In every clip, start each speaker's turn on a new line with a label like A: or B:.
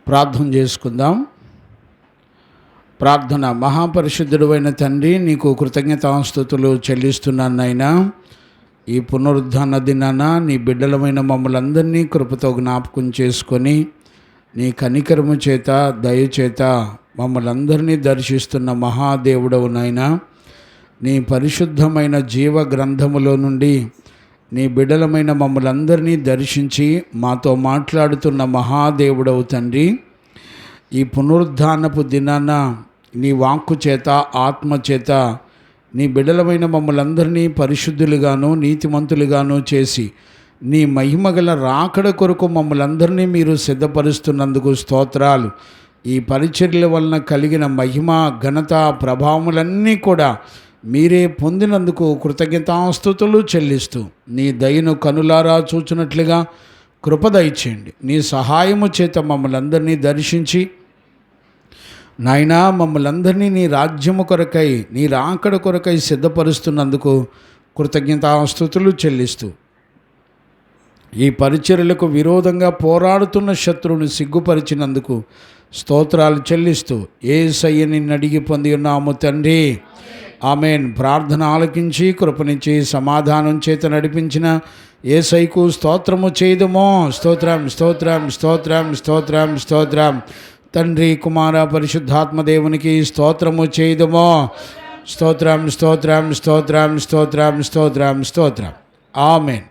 A: ప్రార్థన చేసుకుందాం. ప్రార్థన. మహాపరిశుద్ధుడు అయిన తండ్రి, నీకు కృతజ్ఞతాస్తుతులు చెల్లిస్తున్నాను నాయనా. ఈ పునరుద్ధాన దినాన నీ బిడ్డలమైన మమ్మల్ని అందరినీ కృపతో జ్ఞాపకం చేసుకొని నీ కనికరము చేత దయచేత మమ్మల్ని అందరినీ దర్శిస్తున్న మహాదేవుడవు నాయనా. నీ పరిశుద్ధమైన జీవ గ్రంథములో నుండి నీ బిడ్డలమైన మమ్మల్ని అందరినీ దర్శించి మాతో మాట్లాడుతున్న మహాదేవుడవు తండ్రి, ఈ పునరుద్ధానపు దినాన నీ వాక్కు చేత ఆత్మ చేత నీ బిడ్డలమైన మమ్మల్ని అందరినీ పరిశుద్ధులుగాను నీతిమంతులుగాను చేసి నీ మహిమగల రాకడ కొరకు మమ్మల్ని అందరినీ మీరు సిద్ధపరుస్తున్నందుకు స్తోత్రాలు. ఈ పరిచర్యల వలన కలిగిన మహిమ ఘనత ప్రభావములన్నీ కూడా మీరే పొందినందుకు కృతజ్ఞతాస్తుతులు చెల్లిస్తూ నీ దయను కనులారా చూచినట్లుగా కృప దయచేయండి. నీ సహాయము చేత మమ్మల్ని అందరినీ దర్శించి నాయనా, మమ్మల్ని అందరినీ నీ రాజ్యము కొరకై నీ రాకడ కొరకై సిద్ధపరుస్తున్నందుకు కృతజ్ఞతాస్తుతులు చెల్లిస్తూ ఈ పరిచర్యలకు విరోధంగా పోరాడుతున్న శత్రువుని సిగ్గుపరిచినందుకు స్తోత్రాలు చెల్లిస్తూ యేసయ్య నిన్ను అడిగి పొంది ఉన్నాము తండ్రి, ఆమేన్. ప్రార్థన ఆలకించి కృపనిచ్చి సమాధానం చేత నడిపించిన యేసయ్యకు స్తోత్రము చేయుదుమో. స్తోత్రం స్తోత్రం స్తోత్రం స్తోత్రం స్తోత్రం. తండ్రి కుమార పరిశుద్ధాత్మ దేవునికి స్తోత్రము చేయుదుమో. స్తోత్రం స్తోత్రం స్తోత్రం స్తోత్రం స్తోత్రం స్తోత్రం. ఆమేన్.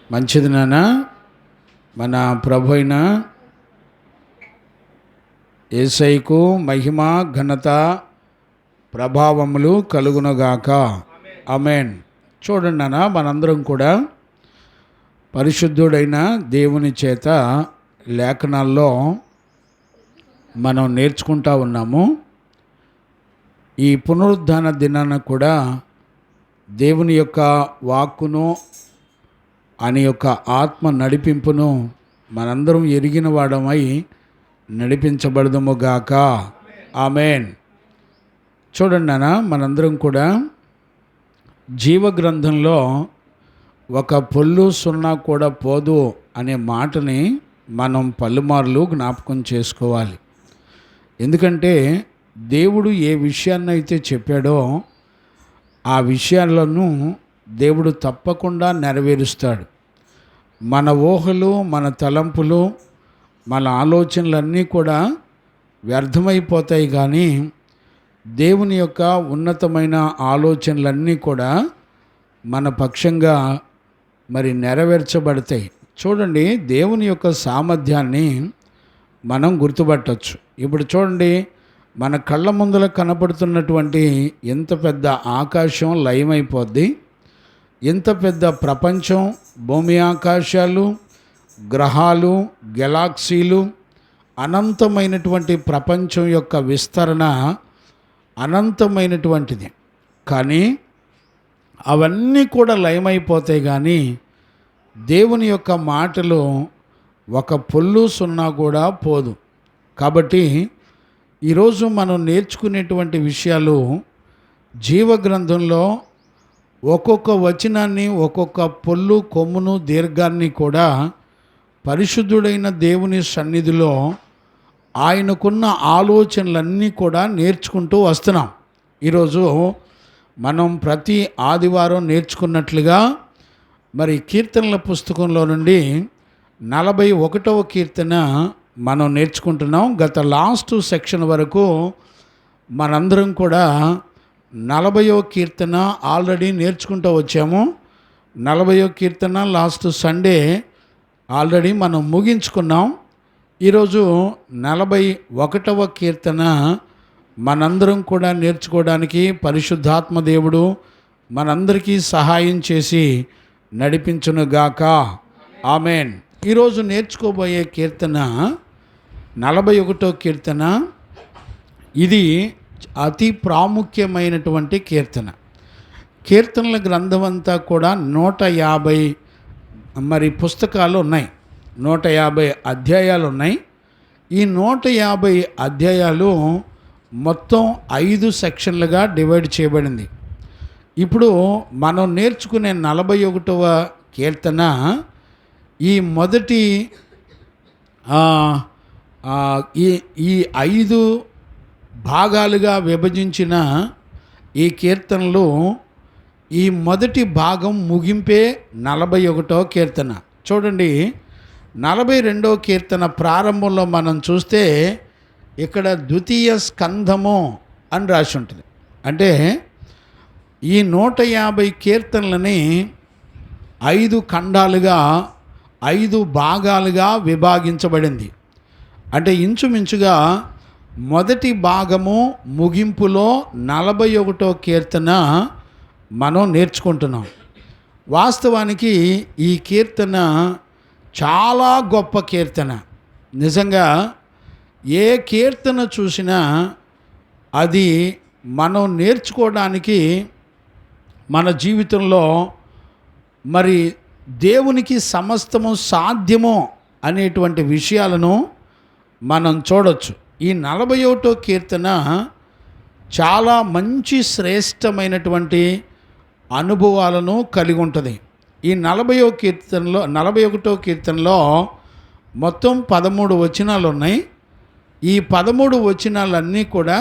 A: మంచిది నాన్న. మన ప్రభు అయిన యేసయ్యకు మహిమ ఘనత ప్రభావములు కలుగునగాక. ఆమేన్. చూడండి నాన్న, మనందరం కూడా పరిశుద్ధుడైన దేవుని చేత లేఖనాల్లో మనం నేర్చుకుంటా ఉన్నాము. ఈ పునరుద్ధాన దినాన కూడా దేవుని యొక్క వాక్కును ఆయన యొక్క ఆత్మ నడిపింపును మనందరం ఎరిగిన వాడమై నడిపించబడదుముగాక. ఆమేన్. చూడండి నాన్న, మనందరం కూడా జీవగ్రంథంలో ఒక పొల్లు సున్నా కూడా పోదు అనే మాటని మనం పలుమార్లు జ్ఞాపకం చేసుకోవాలి. ఎందుకంటే దేవుడు ఏ విషయాన్నైతే చెప్పాడో ఆ విషయాలను దేవుడు తప్పకుండా నెరవేరుస్తాడు. మన ఊహలు, మన తలంపులు, మన ఆలోచనలన్నీ కూడా వ్యర్థమైపోతాయి, కానీ దేవుని యొక్క ఉన్నతమైన ఆలోచనలన్నీ కూడా మన పక్షంగా మరి నెరవేర్చబడతాయి. చూడండి, దేవుని యొక్క సామర్థ్యాన్ని మనం గుర్తుపట్టవచ్చు. ఇప్పుడు చూడండి, మన కళ్ళ ముందర కనపడుతున్నటువంటి ఎంత పెద్ద ఆకాశం లయమైపోద్ది, ఎంత పెద్ద ప్రపంచం, భూమి ఆకాశాలు, గ్రహాలు, గెలాక్సీలు, అనంతమైనటువంటి ప్రపంచం యొక్క విస్తరణ అనంతమైనటువంటిది. కానీ అవన్నీ కూడా లయమైపోతాయి, కానీ దేవుని యొక్క మాటలు ఒక పొల్లు సున్నా కూడా పోదు. కాబట్టి ఈరోజు మనం నేర్చుకునేటువంటి విషయాలు జీవగ్రంథంలో ఒక్కొక్క వచనాన్ని, ఒక్కొక్క పొల్లు కొమ్మును, దీర్ఘాన్ని కూడా పరిశుద్ధుడైన దేవుని సన్నిధిలో ఆయనకున్న ఆలోచనలన్నీ కూడా నేర్చుకుంటూ వస్తున్నాం. ఈరోజు మనం ప్రతి ఆదివారం నేర్చుకున్నట్లుగా మరి కీర్తనల పుస్తకంలో నుండి 41వ కీర్తన మనం నేర్చుకుంటున్నాం. గత లాస్ట్ సెక్షన్ వరకు మనందరం కూడా 40వ కీర్తన ఆల్రెడీ నేర్చుకుంటూ వచ్చాము. 40వ కీర్తన లాస్ట్ సండే ఆల్రెడీ మనం ముగించుకున్నాం. ఈరోజు 41వ కీర్తన మనందరం కూడా నేర్చుకోవడానికి పరిశుద్ధాత్మ దేవుడు మనందరికీ సహాయం చేసి నడిపించునుగాక. ఆమేన్. ఈరోజు నేర్చుకోబోయే కీర్తన 41వ కీర్తన. ఇది అతి ప్రాముఖ్యమైనటువంటి కీర్తన. కీర్తనల గ్రంథం అంతా కూడా 150 మరి పుస్తకాలు ఉన్నాయి, 150 అధ్యాయాలు ఉన్నాయి. ఈ 150 అధ్యాయాలు మొత్తం 5 సెక్షన్లుగా డివైడ్ చేయబడింది. ఇప్పుడు మనం నేర్చుకునే 41వ కీర్తన ఈ మొదటి ఈ 5 భాగాలుగా విభజించిన ఈ కీర్తనలు, ఈ మొదటి భాగం ముగింపే 41వ కీర్తన. చూడండి, 42వ కీర్తన ప్రారంభంలో మనం చూస్తే ఇక్కడ ద్వితీయ స్కంధము అని రాసి ఉంటుంది. అంటే ఈ 150 కీర్తనలని 5 ఖండాలుగా, 5 భాగాలుగా విభాగించబడింది. అంటే ఇంచుమించుగా మొదటి భాగము ముగింపులో 41వ కీర్తన మనం నేర్చుకుంటున్నాం. వాస్తవానికి ఈ కీర్తన చాలా గొప్ప కీర్తన. నిజంగా ఏ కీర్తన చూసినా అది మనం నేర్చుకోవడానికి, మన జీవితంలో మరి దేవునికి సమస్తము సాధ్యము అనేటువంటి విషయాలను మనం చూడొచ్చు. ఈ 41వ కీర్తన చాలా మంచి శ్రేష్టమైనటువంటి అనుభవాలను కలిగి ఉంటుంది. ఈ 41వ కీర్తనలో మొత్తం 13 వచనాలు ఉన్నాయి. ఈ 13 వచనాలన్నీ కూడా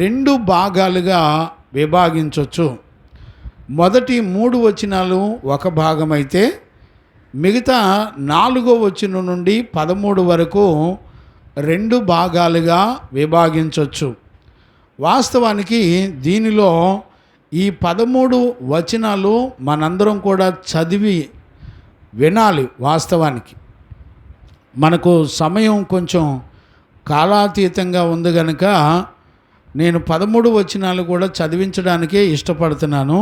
A: 2 భాగాలుగా విభాగించవచ్చు. మొదటి 3 వచనాలు ఒక భాగమైతే, మిగతా 4వ వచనం నుండి 13 వరకు 2 భాగాలుగా విభాగించవచ్చు. వాస్తవానికి దీనిలో ఈ 13 వచనాలు మనందరం కూడా చదివి వినాలి. వాస్తవానికి మనకు సమయం కొంచెం కాలాతీతంగా ఉంది కనుక నేను 13 వచనాలు కూడా చదివించడానికే ఇష్టపడుతున్నాను.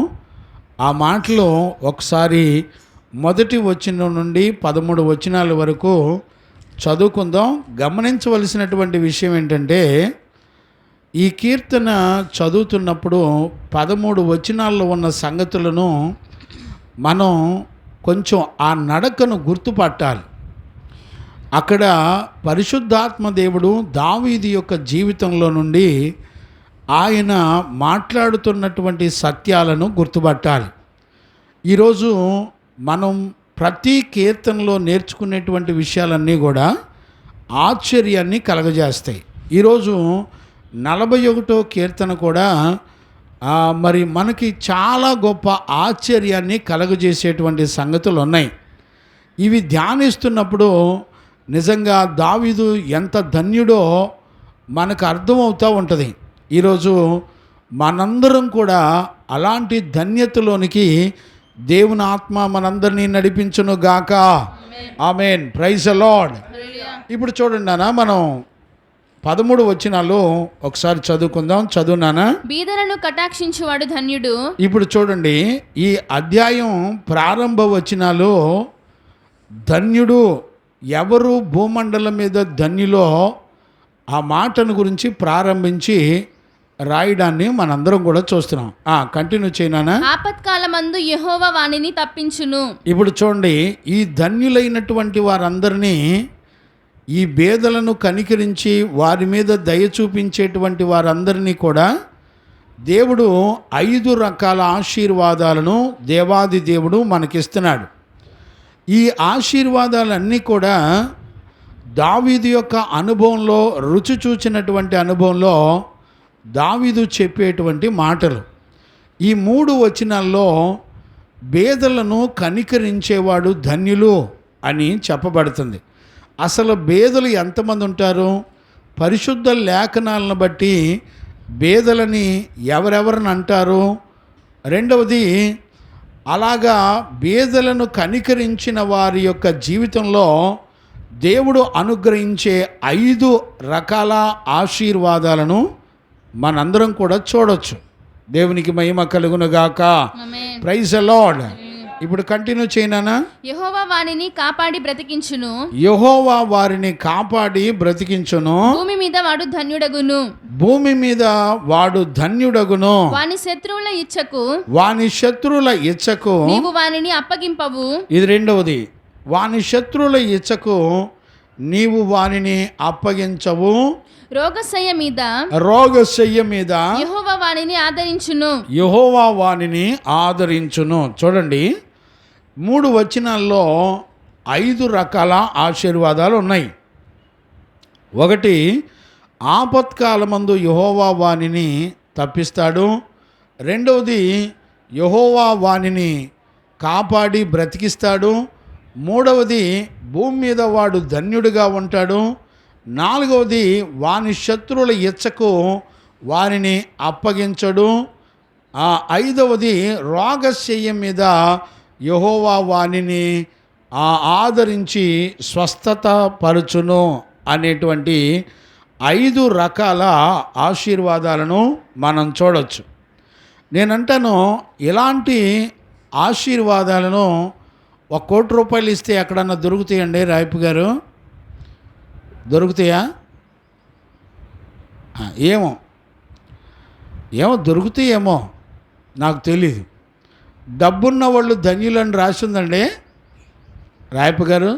A: ఆ మాటలు ఒకసారి మొదటి వచనం నుండి 13 వచనాల వరకు చదువుకుందాం. గమనించవలసినటువంటి విషయం ఏంటంటే, ఈ కీర్తన చదువుతున్నప్పుడు 13 వచనాల్లో ఉన్న సంగతులను మనం కొంచెం ఆ నడకను గుర్తుపట్టాలి. అక్కడ పరిశుద్ధాత్మ దేవుడు దావీదు యొక్క జీవితంలో నుండి ఆయన మాట్లాడుతున్నటువంటి సత్యాలను గుర్తుపట్టాలి. ఈరోజు మనం ప్రతి కీర్తనలో నేర్చుకునేటువంటి విషయాలన్నీ కూడా ఆశ్చర్యాన్ని కలగజేస్తాయి. ఈరోజు 41వ కీర్తన కూడా మరి మనకి చాలా గొప్ప ఆశ్చర్యాన్ని కలగజేసేటువంటి సంగతులు ఉన్నాయి. ఇవి ధ్యానిస్తున్నప్పుడు నిజంగా దావీదు ఎంత ధన్యుడో మనకు అర్థమవుతూ ఉంటుంది. ఈరోజు మనందరం కూడా అలాంటి ధన్యతలోనికి దేవుని ఆత్మ మనందరినీ నడిపించును గాక. ఆమేన్. Praise the Lord. ఇప్పుడు చూడండి నాన్న, మనం 13 వచనాలు ఒకసారి చదువుకుందాం. చదువునానా?
B: బీదలను కటాక్షించువాడు ధన్యుడు.
A: ఇప్పుడు చూడండి, ఈ అధ్యాయం ప్రారంభ వచనాలు ధన్యుడు ఎవరు భూమండలం మీద ధన్యులో ఆ మాటను గురించి ప్రారంభించి రాయడాన్ని మనందరం కూడా చూస్తున్నాం. కంటిన్యూ చేయనా?
B: ఆపత్కాలమందు యెహోవా వానిని తప్పించును.
A: ఇప్పుడు చూడండి, ఈ ధన్యులైనటువంటి వారందరినీ, ఈ బేదలను కనికరించి వారి మీద దయ చూపించేటువంటి వారందరినీ కూడా దేవుడు 5 రకాల ఆశీర్వాదాలను దేవాది దేవుడు మనకిస్తున్నాడు. ఈ ఆశీర్వాదాలన్నీ కూడా దావీదు యొక్క అనుభవంలో, రుచి చూచినటువంటి అనుభవంలో దావీదు చెప్పేటువంటి మాటలు. ఈ 3 వచనాల్లో బేదలను కనికరించేవాడు ధన్యులు అని చెప్పబడుతుంది. అసలు బేదలు ఎంతమంది ఉంటారు? పరిశుద్ధ లేఖనాలను బట్టి బేదలని ఎవరెవరిని అంటారు? రెండవది, అలాగా బేదలను కనికరించిన వారి యొక్క జీవితంలో దేవుడు అనుగ్రహించే 5 రకాల ఆశీర్వాదాలను మనందరం కూడా చూడొచ్చు. దేవునికి మహిమ కలుగునుగాక. Praise the Lord. ఇప్పుడు కంటిన్యూ చేయనా?
B: యెహోవా వారిని కాపాడి బ్రతికించును.
A: యెహోవా వారిని కాపాడి బ్రతికించును.
B: భూమి మీద వాడు ధన్యుడగును.
A: భూమి మీద వాడు ధన్యుడగును.
B: వాని శత్రువుల
A: ఇచ్చకు
B: నీవు వానిని అప్పగింపవు.
A: ఇది రెండవది. వాని శత్రువుల ఇచ్చకు నీవు వానిని అప్పగించవు.
B: రోగశయ్య మీద యెహోవా వానిని ఆదరించును.
A: యెహోవా వానిని ఆదరించును. చూడండి, 3 వచనాల్లో 5 రకాల ఆశీర్వాదాలు ఉన్నాయి. ఒకటి, ఆపత్కాలమందు యెహోవా వానిని తప్పిస్తాడు. రెండవది, యెహోవా వానిని కాపాడి బ్రతికిస్తాడు. మూడవది, భూమి మీద వాడు ధన్యుడిగా ఉంటాడు. నాలుగవది, వాని శత్రువుల ఇచ్చకు వారిని అప్పగించడు. ఐదవది, రోగశయ్య మీద యెహోవా వానిని ఆదరించి స్వస్థత పరుచును అనేటువంటి 5 రకాల ఆశీర్వాదాలను మనం చూడవచ్చు. నేనంటాను, ఇలాంటి ఆశీర్వాదాలను 1 కోటి రూపాయలు ఇస్తే ఎక్కడన్నా దొరుకుతాయండి రాయపు గారు? దొరుకుతాయా? ఏమో దొరుకుతాయేమో, నాకు తెలీదు. డబ్బున్న వాళ్ళు ధన్యులని రాసిందండి రాయపు గారు.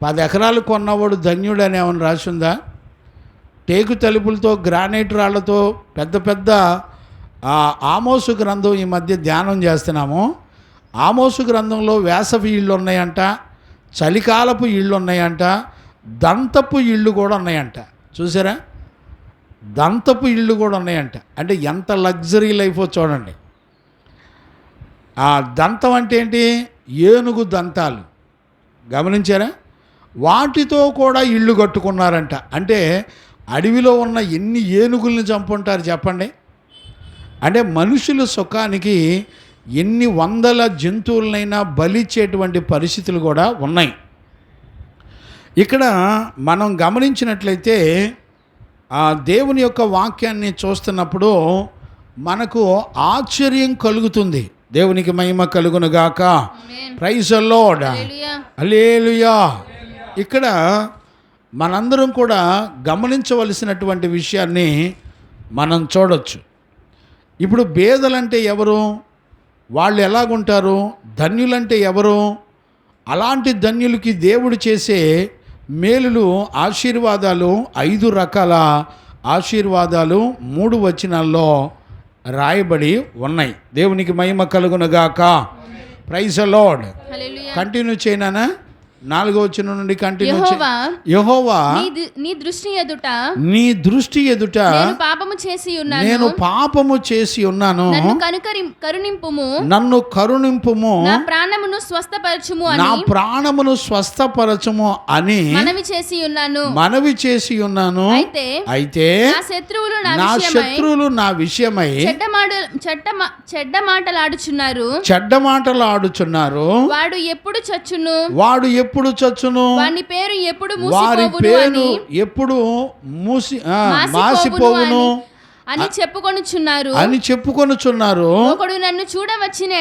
A: 10 ఎకరాలు కొన్నవాడు ధన్యుడు అని ఏమైనా రాసిందా? టేకు తలుపులతో, గ్రానైట్ రాళ్లతో పెద్ద పెద్ద ఆమోసు గ్రంథం ఈ మధ్య ధ్యానం చేస్తున్నాము. ఆమోసు గ్రంథంలో వేసవి ఇళ్ళు ఉన్నాయంట, చలికాలపు ఇళ్ళు ఉన్నాయంట, దంతపు ఇళ్ళు కూడా ఉన్నాయంట. చూసారా? దంతపు ఇళ్ళు కూడా ఉన్నాయంట. అంటే ఎంత లగ్జరీ లైఫో చూడండి. ఆ దంతం అంటే ఏంటి? ఏనుగు దంతాలు గమనించారా? వాటితో కూడా ఇళ్ళు కట్టుకున్నారంట. అంటే అడవిలో ఉన్న ఎన్ని ఏనుగుల్ని చంపుంటారు చెప్పండి. అంటే మనుషుల సుఖానికి ఎన్ని వందల జంతువులనైనా బలిచ్చేటువంటి పరిస్థితులు కూడా ఉన్నాయి. ఇక్కడ మనం గమనించినట్లయితే దేవుని యొక్క వాక్యాన్ని చూస్తున్నప్పుడు మనకు ఆశ్చర్యం కలుగుతుంది. దేవునికి మహిమ కలుగునుగాక. Praise the Lord. హల్లెలూయా. ఇక్కడ మనందరం కూడా గమనించవలసినటువంటి విషయాన్ని మనం చూడొచ్చు. ఇప్పుడు బేదలంటే ఎవరు? వాళ్ళు ఎలాగుంటారు? ధన్యులంటే ఎవరు? అలాంటి ధన్యులకి దేవుడు చేసే మేలులు, ఆశీర్వాదాలు, 5 రకాల ఆశీర్వాదాలు 3 వచనాల్లో రాయబడి ఉన్నాయి. దేవునికి మహిమ కలుగునుగాక. Praise the lord. కంటిన్యూ చేయనా? 4వ వచనం నుండి కంటిన్యూ. యెహోవా
B: నీ దృష్టి ఎదుట
A: నేను పాపము చేసి ఉన్నాను, నన్ను కరుణింపుము,
B: నా ప్రాణమును
A: స్వస్థపరచుము అని మనవి చేసి ఉన్నాను. అయితే నా శత్రువులు నా విషయమై
B: చెడ్డ మాటలాడుచున్నారు.
A: వాడు ఎప్పుడు చచ్చును, వారి పేరు ఎప్పుడు మాసిపోవును
B: అని
A: చెప్పుకొనుచున్నారు.
B: ఒకడు నన్ను చూడవచ్చిన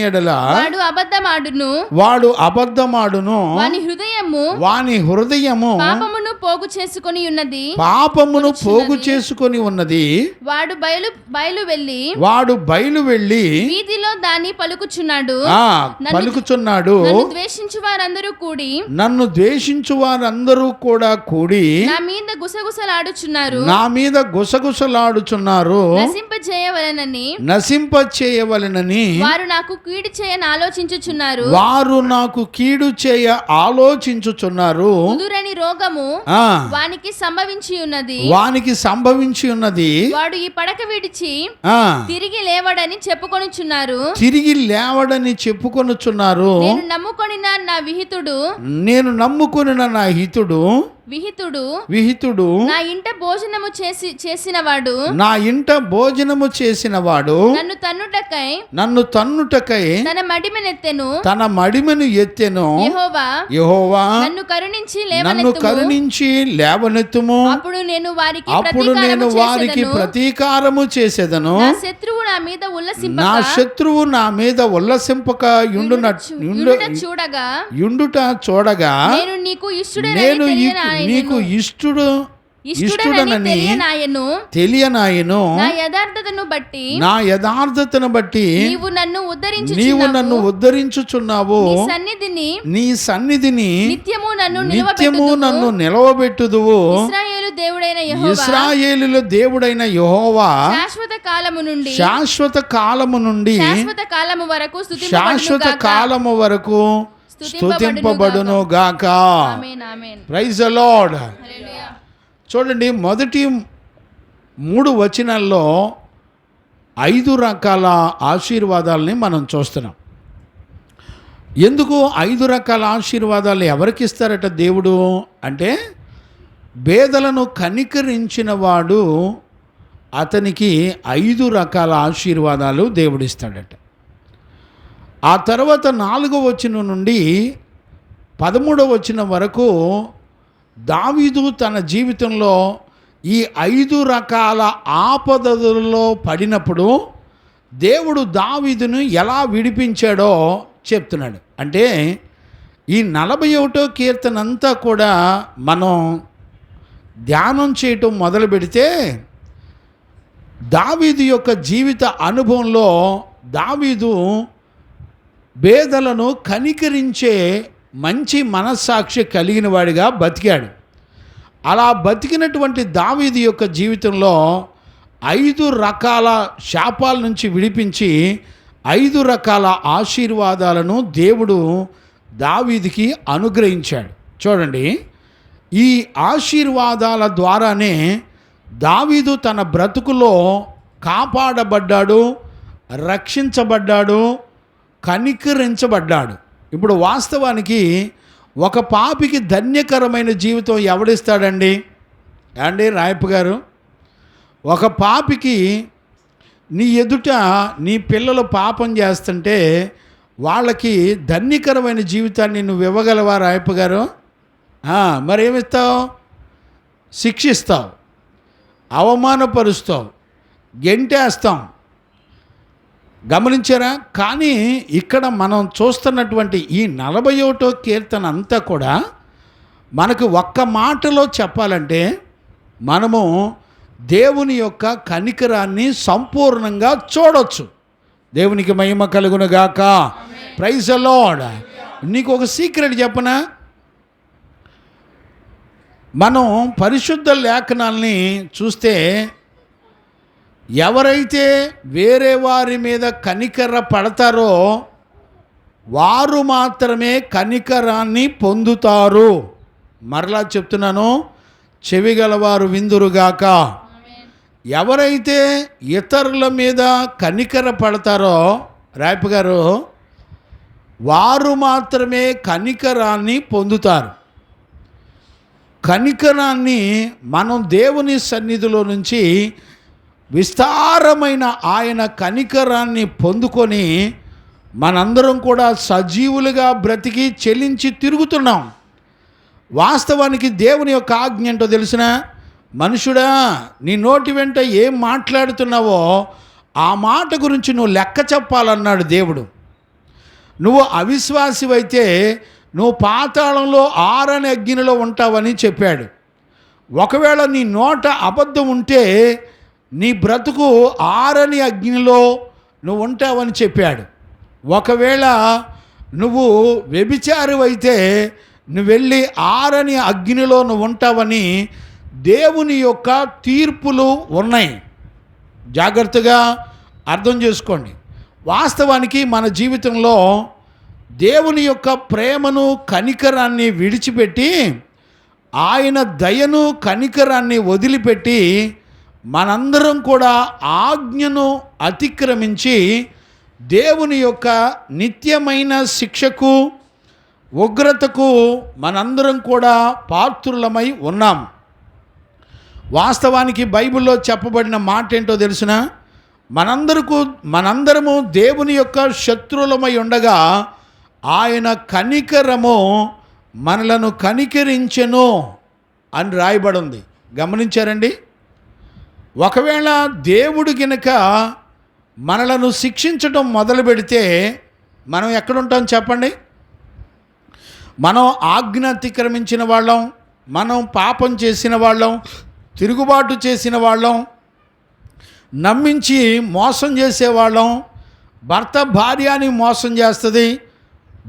B: ఎడల
A: వాడు అబద్ధమాడును. వాని హృదయము
B: పాపమును పోగు చేసుకొని ఉన్నది. వాడు బయలు వెళ్ళి వీధిలో దాన్ని పలుకుచున్నాడు. నన్ను ద్వేషించు వారందరూ కూడా కూడి నా మీద గుసగుసలాడుచున్నారు. నశింపచేయవలెనని వారు నాకు కీడు చేయ ఆలోచించుచున్నారు. రోగము వానికి
A: సంభవించి ఉన్నది.
B: వాడు ఈ పడక విడిచి తిరిగి లేవడని చెప్పుకొనుచున్నారు. నేను నమ్ముకొనిన నా హితుడు విహితుడు నా ఇంట భోజనము చేసిన వాడు నన్ను తన్నుటకై తన మడిమెను ఎత్తెను. యెహోవా నన్ను కరుణించి లేవనెత్తుము, అప్పుడు నేను వారికి ప్రతీకారము చేసేదను. నా శత్రువు నా మీద ఉల్లసింపక యుండుట చూడగా నేను నీకు ఇష్టుడనని తెలియనాయను. నా యథార్థతను బట్టి నీవు నన్ను ఉద్ధరించుచున్నావు. నీ సన్నిధిని నిత్యము నన్ను నిలవబెట్టుదువు. దేవుడైన యెహోవా
A: ఇశ్రాయేలుల దేవుడైన యెహోవా
B: శాశ్వత కాలము నుండి
A: శాశ్వత కాలము నుండి
B: శాశ్వత కాలము వరకు
A: శాశ్వత కాలము వరకు స్తుతింపబడును గాక.
B: Amen amen.
A: Praise the Lord.
B: Hallelujah.
A: చూడండి, మొదటి 3 వచనాల్లో 5 రకాల ఆశీర్వాదాలని మనం చూస్తున్నాం. ఎందుకు 5 రకాల ఆశీర్వాదాలు ఎవరికి ఇస్తారట దేవుడు అంటే, పేదలను కనికరించిన వాడు అతనికి 5 రకాల ఆశీర్వాదాలు దేవుడిస్తాడట. ఆ తర్వాత 4వ వచనం నుండి 13వ వచనం వరకు దావీదు తన జీవితంలో ఈ 5 రకాల ఆపదలలో పడినప్పుడు దేవుడు దావీదును ఎలా విడిపించాడో చెప్తున్నాడు. అంటే ఈ 41వ కీర్తన అంతా కూడా మనం ధ్యానం చేయటం మొదలు పెడితే దావీదు యొక్క జీవిత అనుభవంలో దావీదు పేదలను కనికరించే మంచి మనస్సాక్షి కలిగిన వాడిగా బతికాడు. అలా బతికినటువంటి దావీదు యొక్క జీవితంలో 5 రకాల శాపాల నుంచి విడిపించి 5 రకాల ఆశీర్వాదాలను దేవుడు దావీదుకి అనుగ్రహించాడు. చూడండి, ఈ ఆశీర్వాదాల ద్వారానే దావీదు తన బ్రతుకులో కాపాడబడ్డాడు, రక్షించబడ్డాడు, కనికరించబడ్డాడు. ఇప్పుడు వాస్తవానికి ఒక పాపికి ధన్యకరమైన జీవితం ఎవడిస్తాడండి అండి రాయప్ప గారు? ఒక పాపికి నీ ఎదుట నీ పిల్లలు పాపం చేస్తుంటే వాళ్ళకి ధన్యకరమైన జీవితాన్ని నువ్వు ఇవ్వగలవా రాయప్ప గారు? మరేమిస్తావు? శిక్షిస్తావు, అవమానపరుస్తావు, గెంటేస్తాం. గమనించారా? కానీ ఇక్కడ మనం చూస్తున్నటువంటి ఈ 41వ కీర్తన అంతా కూడా మనకు ఒక్క మాటలో చెప్పాలంటే మనము దేవుని యొక్క కనికరాన్ని సంపూర్ణంగా చూడొచ్చు. దేవునికి మహిమ కలుగును గాక. Praise the Lord. నీకు ఒక సీక్రెట్ చెప్పనా? మనం పరిశుద్ధ లేఖనాల్ని చూస్తే ఎవరైతే వేరే వారి మీద కనికర పడతారో వారు మాత్రమే కనికరాన్ని పొందుతారు. మరలా చెప్తున్నాను, చెవిగలవారు విందురుగాక. ఎవరైతే ఇతరుల మీద కనికర పడతారో రాయప్ప గారు, వారు మాత్రమే కనికరాన్ని పొందుతారు. కనికరాన్ని మనం దేవుని సన్నిధిలో నుంచి విస్తారమైన ఆయన కనికరాన్ని పొందుకొని మనందరం కూడా సజీవులుగా బ్రతికి చెల్లించి తిరుగుతున్నాం. వాస్తవానికి దేవుని యొక్క ఆజ్ఞ ఏంటో తెలిసిన? మనుషుడా, నీ నోటి వెంట ఏం మాట్లాడుతున్నావో ఆ మాట గురించి నువ్వు లెక్క చెప్పాలన్నాడు దేవుడు. నువ్వు అవిశ్వాసివైతే నువ్వు పాతాళంలో ఆరని అగ్నిలో ఉంటావని చెప్పాడు. ఒకవేళ నీ నోట అబద్ధం ఉంటే నీ బ్రతుకు ఆరని అగ్నిలో నువ్వు ఉంటావని చెప్పాడు. ఒకవేళ నువ్వు వ్యభిచారివైతే నువ్వు వెళ్ళి ఆరని అగ్నిలో నువ్వు ఉంటావని దేవుని యొక్క తీర్పులు ఉన్నాయి. జాగ్రత్తగా అర్థం చేసుకోండి. వాస్తవానికి మన జీవితంలో దేవుని యొక్క ప్రేమను కనికరాన్ని విడిచిపెట్టి ఆయన దయను కనికరాన్ని వదిలిపెట్టి మనందరం కూడా ఆజ్ఞను అతిక్రమించి దేవుని యొక్క నిత్యమైన శిక్షకు ఉగ్రతకు మనందరం కూడా పాత్రులమై ఉన్నాం. వాస్తవానికి బైబిల్లో చెప్పబడిన మాట ఏంటో తెలిసిన? మనందరము దేవుని యొక్క శత్రువులమై ఉండగా ఆయన కనికరము మనలను కనికరించెను అని రాయబడి ఉంది. గమనించారండి? ఒకవేళ దేవుడు గనుక మనలను శిక్షించడం మొదలు పెడితే మనం ఎక్కడుంటాం చెప్పండి? మనం ఆజ్ఞ అతిక్రమించిన వాళ్ళం, మనం పాపం చేసిన వాళ్ళం, తిరుగుబాటు చేసిన వాళ్ళం, నమ్మించి మోసం చేసేవాళ్ళం. భర్త భార్యని మోసం చేస్తుంది,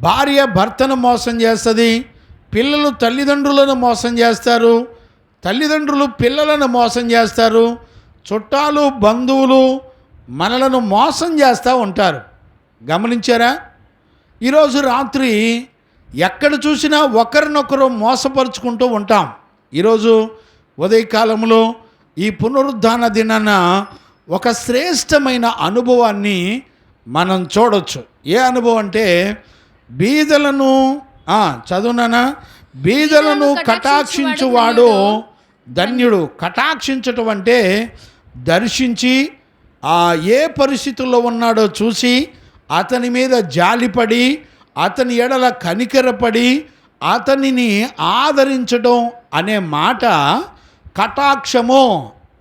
A: భార్య భర్తను మోసం చేస్తుంది, పిల్లలు తల్లిదండ్రులను మోసం చేస్తారు, తల్లిదండ్రులు పిల్లలను మోసం చేస్తారు, చుట్టాలు బంధువులు మనలను మోసం చేస్తూ ఉంటారు. గమనించారా? ఈరోజు రాత్రి ఎక్కడ చూసినా ఒకరినొకరు మోసపరుచుకుంటూ ఉంటాం. ఈరోజు ఉదయకాలంలో ఈ పునరుద్ధాన దినాన ఒక శ్రేష్టమైన అనుభవాన్ని మనం చూడొచ్చు. ఏ అనుభవం అంటే బీదలను చదువునా, బీదలను కటాక్షించువాడు ధన్యుడు. కటాక్షించటం అంటే దర్శించి ఏ పరిస్థితుల్లో ఉన్నాడో చూసి అతని మీద జాలిపడి, అతని ఎడల కనికరపడి, అతనిని ఆదరించడం అనే మాట కటాక్షము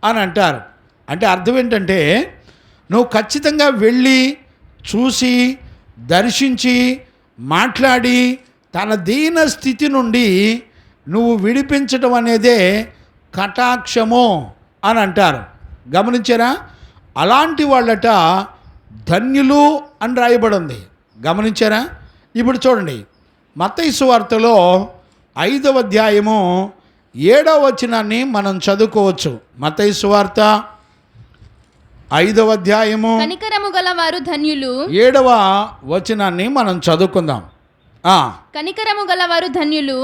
A: అని అంటారు. అంటే అర్థం ఏంటంటే నువ్వు ఖచ్చితంగా వెళ్ళి చూసి దర్శించి మాట్లాడి తన దీన స్థితి నుండి నువ్వు విడిపించడం అనేదే కటాక్షము అని అంటారు. గమనించారా? అలాంటి వాళ్ళట ధన్యులు అని రాయబడి ఉంది. గమనించారా? ఇప్పుడు చూడండి, మత్తయి సువార్తలో 5వ అధ్యాయము 7వ వచనాన్ని మనం చదువుకోవచ్చు. మత్తయి సువార్త 5వ అధ్యాయము
B: కనికరము గలవారు ధన్యులు
A: 7వ వచనాన్ని మనం చదువుకుందాం.
B: కనికరము గలవారు ధన్యులు.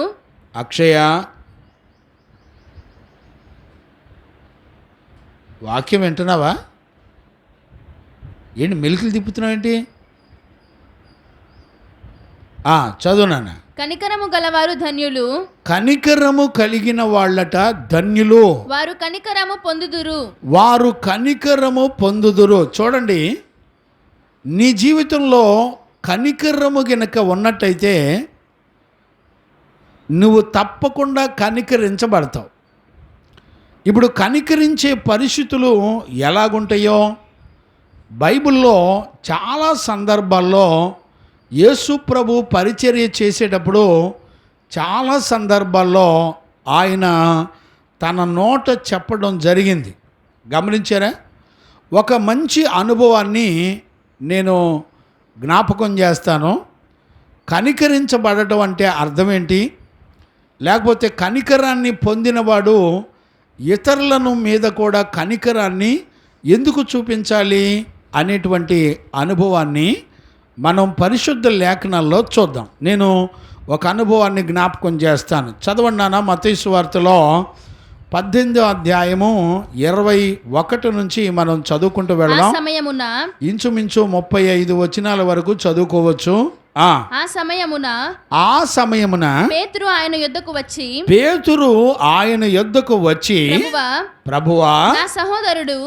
A: అక్షయ, వాక్యం వింటున్నావా? ఏంటి మెలికలు తిప్పుతున్నావు ఏంటి? చదువు నాన్న.
B: కనికరము గలవారు ధన్యులు.
A: కనికరము కలిగిన వాళ్ళట ధన్యులు,
B: వారు కనికరము పొందుదురు.
A: వారు కనికరము పొందుదురు. చూడండి, నీ జీవితంలో కనికరము గనక ఉన్నట్టయితే నువ్వు తప్పకుండా కనికరించబడతావు. ఇప్పుడు కనికరించే పరిస్థితులు ఎలాగుంటాయో బైబిల్లో చాలా సందర్భాల్లో యేసు ప్రభు పరిచర్య చేసేటప్పుడు చాలా సందర్భాల్లో ఆయన తన నోట చెప్పడం జరిగింది. గమనించారా? ఒక మంచి అనుభవాన్ని నేను జ్ఞాపకం చేస్తాను. కనికరించబడటం అంటే అర్థం ఏంటి? లేకపోతే కనికరాన్ని పొందినవాడు ఇతరులను మీద కూడా కనికరాన్ని ఎందుకు చూపించాలి అనేటువంటి అనుభవాన్ని మనం పరిశుద్ధ లేఖనాల్లో చూద్దాం. నేను ఒక అనుభవాన్ని జ్ఞాపకం చేస్తాను. చదవండి నాన్న. మత్తయి సువార్తలో 18వ అధ్యాయము 21 నుంచి మనం చదువుకుంటూ వెళ్దాం. ఇంచుమించు 35 వచనాల వరకు చదువుకోవచ్చు.
B: ఆ సమయమున పేతురు ఆయన యొద్దకు వచ్చి ప్రభువా, నా సహోదరుడు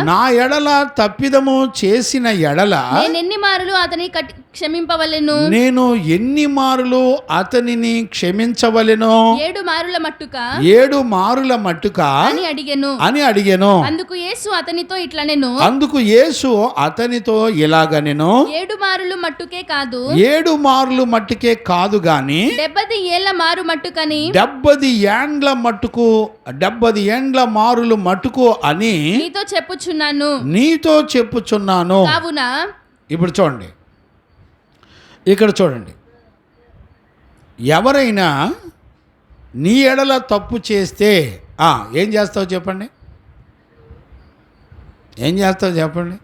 B: నా ఎడల తప్పిదము చేసిన ఎడల నేను ఎన్ని మారులు అతనిని క్షమించవలెను? 7 మారుల మట్టుక అని అడిగెను. అందుకు యేసు అతనితో ఇలాగనెను, 7 మారులు మట్టుకే కాదు,
A: 7 మారులు మట్టుకే కాదు గాని
B: 70 ఏళ్ల మారు మట్టుకని,
A: 70 ఏండ్ల మట్టుకు, 70 ఏండ్ల మారులు మట్టుకు అని నీతో చెప్పుచున్నాను.
B: కావున
A: ఇప్పుడు చూడండి, ఇక్కడ చూడండి, ఎవరైనా నీ ఎడల తప్పు చేస్తే ఏం చేస్తావు చెప్పండి? ఏం చేస్తావు చెప్పండి?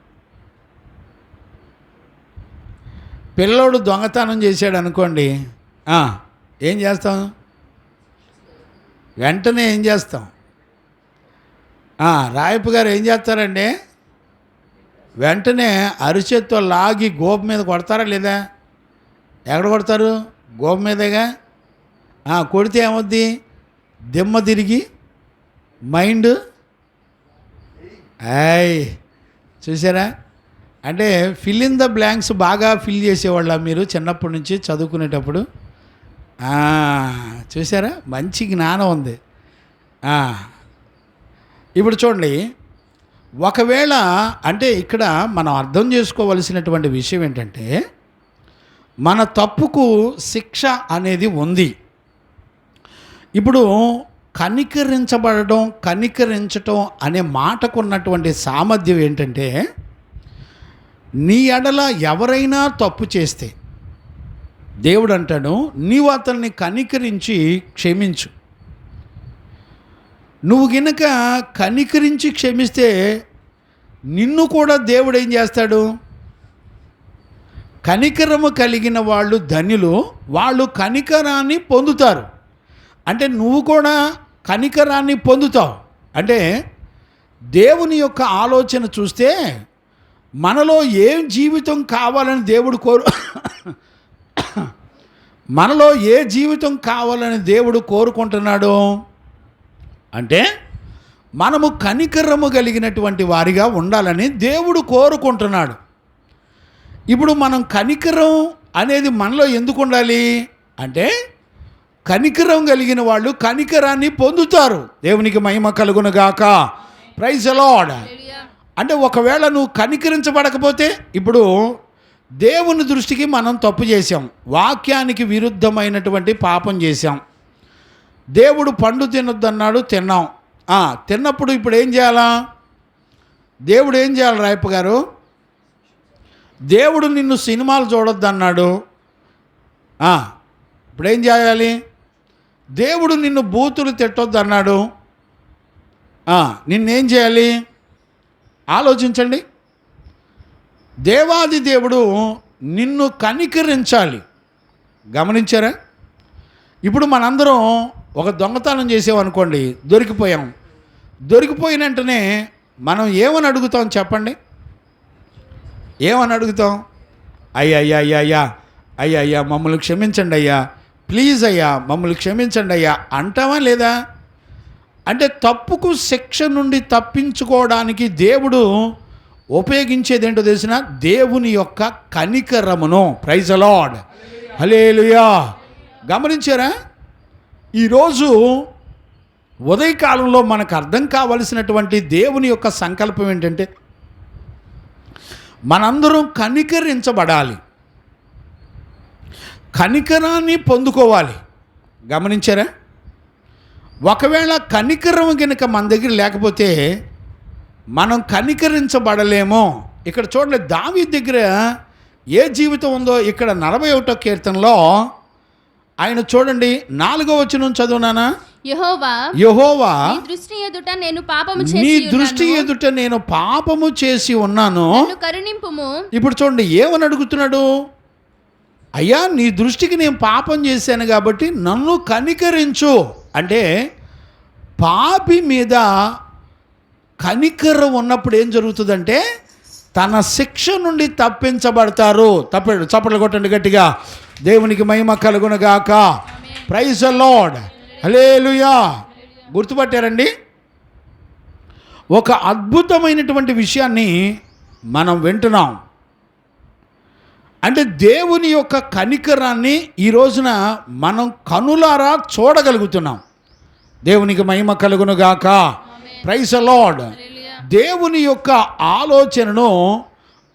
A: పిల్లోడు దొంగతనం చేశాడు అనుకోండి, ఏం చేస్తాం? వెంటనే ఏం చేస్తాం? రాయపు గారు ఏం చేస్తారండి? వెంటనే అరిచేత్తో లాగి గోపు మీద కొడతారా లేదా? ఎక్కడ కొడతారు? గోపు మీదేగా. కొడితే ఏమవుద్ది? దిమ్మ తిరిగి మైండ్ చూసారా? అంటే ఫిల్ ఇన్ ద బ్లాంక్స్ బాగా ఫిల్ చేసేవాళ్ళ మీరు చిన్నప్పటి నుంచి చదువుకునేటప్పుడు? చూసారా? మంచి జ్ఞానం ఉంది. ఇప్పుడు చూడండి, ఒకవేళ అంటే ఇక్కడ మనం అర్థం చేసుకోవలసినటువంటి విషయం ఏంటంటే మన తప్పుకు శిక్ష అనేది ఉంది. ఇప్పుడు కనికరించటం అనే మాటకు ఉన్నటువంటి సామర్థ్యం ఏంటంటే, నీ ఎడల ఎవరైనా తప్పు చేస్తే దేవుడు అంటాడు, నీవు అతన్ని కనికరించి క్షమించు. నువ్వు గినక కనికరించి క్షమిస్తే నిన్ను కూడా దేవుడు ఏం చేస్తాడు? కనికరము కలిగిన వాళ్ళు ధన్యులు, వాళ్ళు కనికరాన్ని పొందుతారు. అంటే నువ్వు కూడా కనికరాన్ని పొందుతావు. అంటే దేవుని యొక్క ఆలోచన చూస్తే మనలో ఏం జీవితం కావాలని దేవుడు మనలో ఏ జీవితం కావాలని దేవుడు కోరుకుంటున్నాడు అంటే మనము కనికరము కలిగినటువంటి వారిగా ఉండాలని దేవుడు కోరుకుంటున్నాడు. ఇప్పుడు మనం కనికరం అనేది మనలో ఎందుకు ఉండాలి అంటే కనికరం కలిగిన వాళ్ళు కనికరాన్ని పొందుతారు. దేవునికి మహిమ కలుగును గాక. Praise the Lord. అంటే ఒకవేళ నువ్వు కనికరించబడకపోతే, ఇప్పుడు దేవుని దృష్టికి మనం తప్పు చేశాం, వాక్యానికి విరుద్ధమైనటువంటి పాపం చేశాం. దేవుడు పండు తినొద్దన్నాడు, తిన్నాం. తిన్నప్పుడు ఇప్పుడు ఏం చేయాలా? దేవుడు ఏం చేయాలి రాయప్ప గారు? దేవుడు నిన్ను సినిమాలు చూడొద్దన్నాడు, ఇప్పుడు ఏం చేయాలి? దేవుడు నిన్ను బూతులు తిట్టొద్దన్నాడు, నిన్నేం చేయాలి? ఆలోచించండి. దేవాది దేవుడు నిన్ను కనికరించాలి. గమనించారా? ఇప్పుడు మనందరం ఒక దొంగతనం చేసామనుకోండి, దొరికిపోయాం. దొరికిపోయిన వెంటనే మనం ఏమని అడుగుతాం చెప్పండి? ఏమని అడుగుతాం? అయ్యా మమ్మల్ని క్షమించండి అయ్యా, ప్లీజ్ అయ్యా మమ్మల్ని క్షమించండి అయ్యా అంటావా లేదా? అంటే తప్పుకు శిక్ష నుండి తప్పించుకోవడానికి దేవుడు ఉపయోగించేది ఏంటో తెలిసిన? దేవుని యొక్క కనికరమును. Praise the Lord. హల్లెలూయా. గమనించారా? ఈరోజు ఉదయకాలంలో మనకు అర్థం కావలసినటువంటి దేవుని యొక్క సంకల్పం ఏంటంటే మనందరం కనికరించబడాలి, కనికరాన్ని పొందుకోవాలి. గమనించారా? ఒకవేళ కనికరం కనుక మన దగ్గర లేకపోతే మనం కనికరించబడలేమో. ఇక్కడ చూడండి, దావీదు దగ్గర ఏ జీవితం ఉందో ఇక్కడ 41వ కీర్తనలో ఆయన చూడండి 4వ వచనం చదువునానా? యెహోవా నీ దృష్టి ఎదుట నేను పాపము చేసి ఉన్నాను,
B: కరుణింపుము.
A: ఇప్పుడు చూడండి ఏమని అడుగుతున్నాడు? అయ్యా నీ దృష్టికి నేను పాపం చేశాను కాబట్టి నన్ను కనికరించు. అంటే పాపి మీద కనికరం ఉన్నప్పుడు ఏం జరుగుతుందంటే తన శిక్ష నుండి తప్పించబడతారు. చప్పట్లు కొట్టండి గట్టిగా. దేవునికి మహిమ కలుగును గాక. Praise the Lord. హల్లెలూయా. గుర్తుపట్టారండి? ఒక అద్భుతమైనటువంటి విషయాన్ని మనం వింటున్నాం. అంటే దేవుని యొక్క కనికరాన్ని ఈ రోజున మనం కనులారా చూడగలుగుతున్నాం. దేవునికి మహిమ కలుగును గాక. Praise the Lord. దేవుని యొక్క ఆలోచనను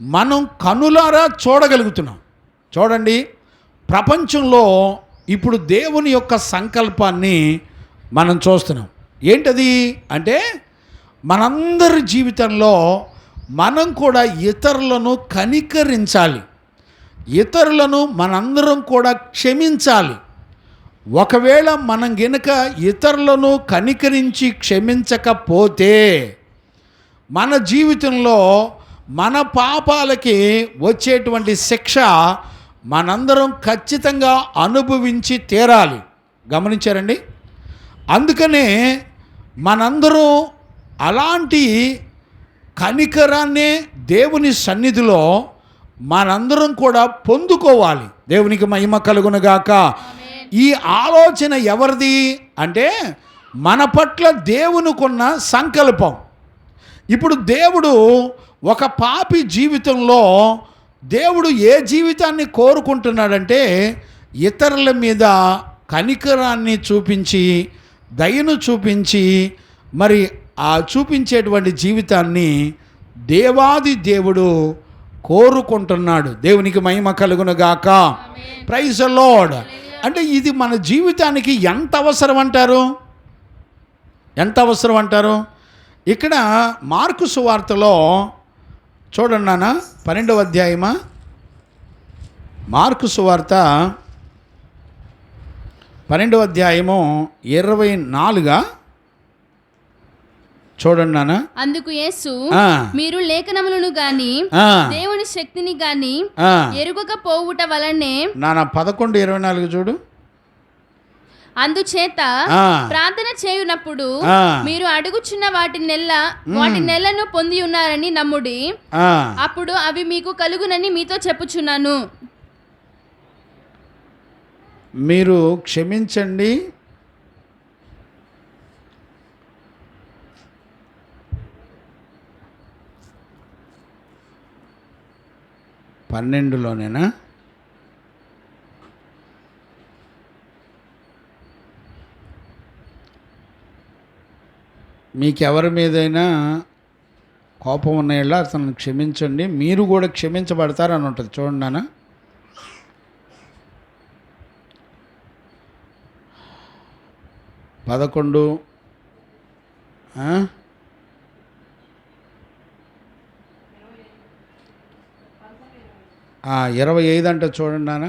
A: మనం కనులారా చూడగలుగుతున్నాం. చూడండి, ప్రపంచంలో ఇప్పుడు దేవుని యొక్క సంకల్పాన్ని మనం చూస్తున్నాం. ఏంటది అంటే మనందరి జీవితంలో మనం కూడా ఇతరులను కనికరించాలి, ఇతరులను మనందరం కూడా క్షమించాలి. ఒకవేళ మనం గనుక ఇతరులను కనికరించి క్షమించకపోతే మన జీవితంలో మన పాపాలకి వచ్చేటువంటి శిక్ష మనందరం ఖచ్చితంగా అనుభవించి తీరాలి. గమనించారండి? అందుకనే మనందరం అలాంటి కనికరాన్నే దేవుని సన్నిధిలో మనందరం కూడా పొందుకోవాలి. దేవునికి మహిమ కలుగును గాక. ఈ ఆలోచన ఎవరిది అంటే మన పట్ల దేవునికున్న సంకల్పం. ఇప్పుడు దేవుడు ఒక పాపి జీవితంలో దేవుడు ఏ జీవితాన్ని కోరుకుంటున్నాడంటే ఇతరుల మీద కనికరాన్ని చూపించి, దయను చూపించి, మరి ఆ చూపించేటువంటి జీవితాన్ని దేవాది దేవుడు కోరుకుంటున్నాడు. దేవునికి మహిమ కలుగును గాక. Praise the Lord. అంటే ఇది మన జీవితానికి ఎంత అవసరం అంటారు? ఎంత అవసరం అంటారు? ఇక్కడ మార్కు సువార్తలో చూడండి నాన్న, 12వ అధ్యాయమా, మార్కు సువార్త 12వ అధ్యాయము 24 చూడండి నాన్న.
B: అందుకు యేసు, మీరు లేఖనములను గాని దేవుని శక్తిని గాని ఎరుగక పోవుట వలనే.
A: నాన్న 11:24 చూడు.
B: అందుచేత ప్రార్థన చేయునప్పుడు మీరు అడుగుచున్న వాటి నెలను పొంది ఉన్నారని నమ్ముడి, అప్పుడు అవి మీకు కలుగునని మీతో చెప్పుచున్నాను.
A: మీరు క్షమించండి, పన్నెండులోనేనా? మీకెవరి మీదైనా కోపం ఉన్నాయో అతను క్షమించండి, మీరు కూడా క్షమించబడతారని ఉంటుంది. చూడండి నాన్న. పదకొండు 25 అంటే చూడండి నాన్న.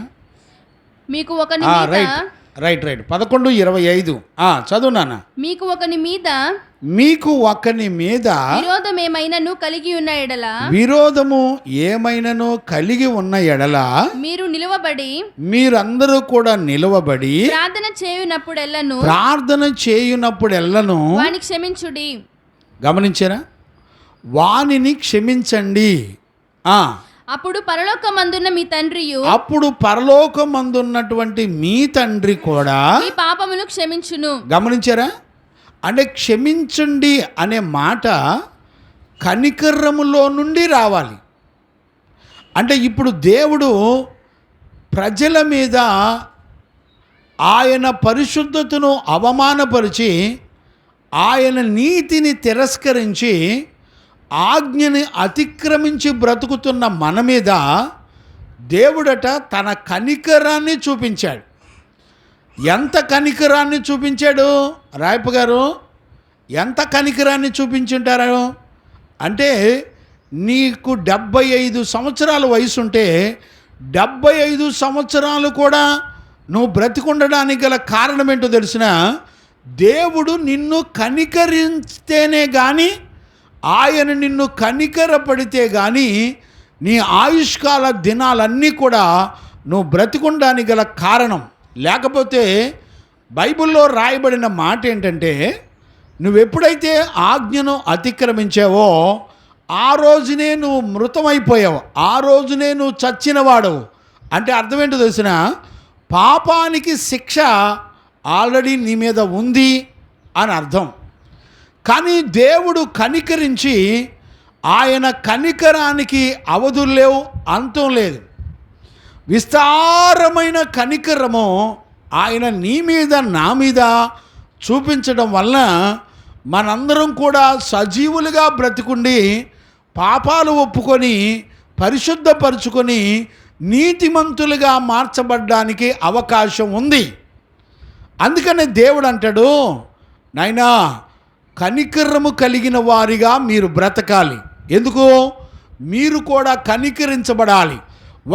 B: మీకు ఒక
A: రైట్ 11:25 చదువు నాన్న.
B: మీకు ఒకని మీద
A: విరోధము ఏమైనను కలిగి ఉన్న ఎడల
B: మీరు నిలువబడి,
A: మీరందరూ కూడా నిలువబడి ప్రార్థన చేయునప్పుడెల్లను
B: వాని క్షమించుడి.
A: గమనించారా? వానిని క్షమించండి.
B: అప్పుడు పరలోకమందున్న
A: మీ తండ్రి కూడా
B: మీ పాపములు క్షమించును.
A: గమనించారా? అంటే క్షమించండి అనే మాట కనికరములో నుండి రావాలి. అంటే ఇప్పుడు దేవుడు ప్రజల మీద ఆయన పరిశుద్ధతను అవమానపరిచి, ఆయన నీతిని తిరస్కరించి, ఆజ్ఞని అతిక్రమించి బ్రతుకుతున్న మన మీద దేవుడట తన కనికరాన్ని చూపించాడు. ఎంత కనికరాన్ని చూపించాడు రాయప్ప గారు? ఎంత కనికరాన్ని చూపించుంటారు అంటే, నీకు 75 సంవత్సరాల వయసు ఉంటే 75 సంవత్సరాలు కూడా నువ్వు బ్రతికుండడానికి గల కారణం ఏంటో తెలిసిన? దేవుడు నిన్ను కనికరిస్తేనే కానీ, ఆయన నిన్ను కనికరపడితే కానీ నీ ఆయుష్కాల దినాలన్నీ కూడా నువ్వు బ్రతికుండానికి గల కారణం. లేకపోతే బైబిల్లో రాయబడిన మాట ఏంటంటే, నువ్వెప్పుడైతే ఆజ్ఞను అతిక్రమించావో ఆ రోజునే నువ్వు మృతమైపోయావు, ఆ రోజునే నువ్వు చచ్చినవాడవు. అంటే అర్థం ఏంటో తెలిసిన? పాపానికి శిక్ష ఆల్రెడీ నీ మీద ఉంది అని అర్థం. కానీ దేవుడు కనికరించి, ఆయన కనికరానికి అవధులు లేవు, అంతం లేదు. విస్తారమైన కనికరము ఆయన నీ మీద నా మీద చూపించడం వలన మనందరం కూడా సజీవులుగా బ్రతికుండి పాపాలు ఒప్పుకొని పరిశుద్ధపరుచుకొని నీతిమంతులుగా మార్చబడ్డానికి అవకాశం ఉంది. అందుకనే దేవుడు అంటాడు, నాయనా కనికరము కలిగిన వారిగా మీరు బ్రతకాలి. ఎందుకు? మీరు కూడా కనికరించబడాలి.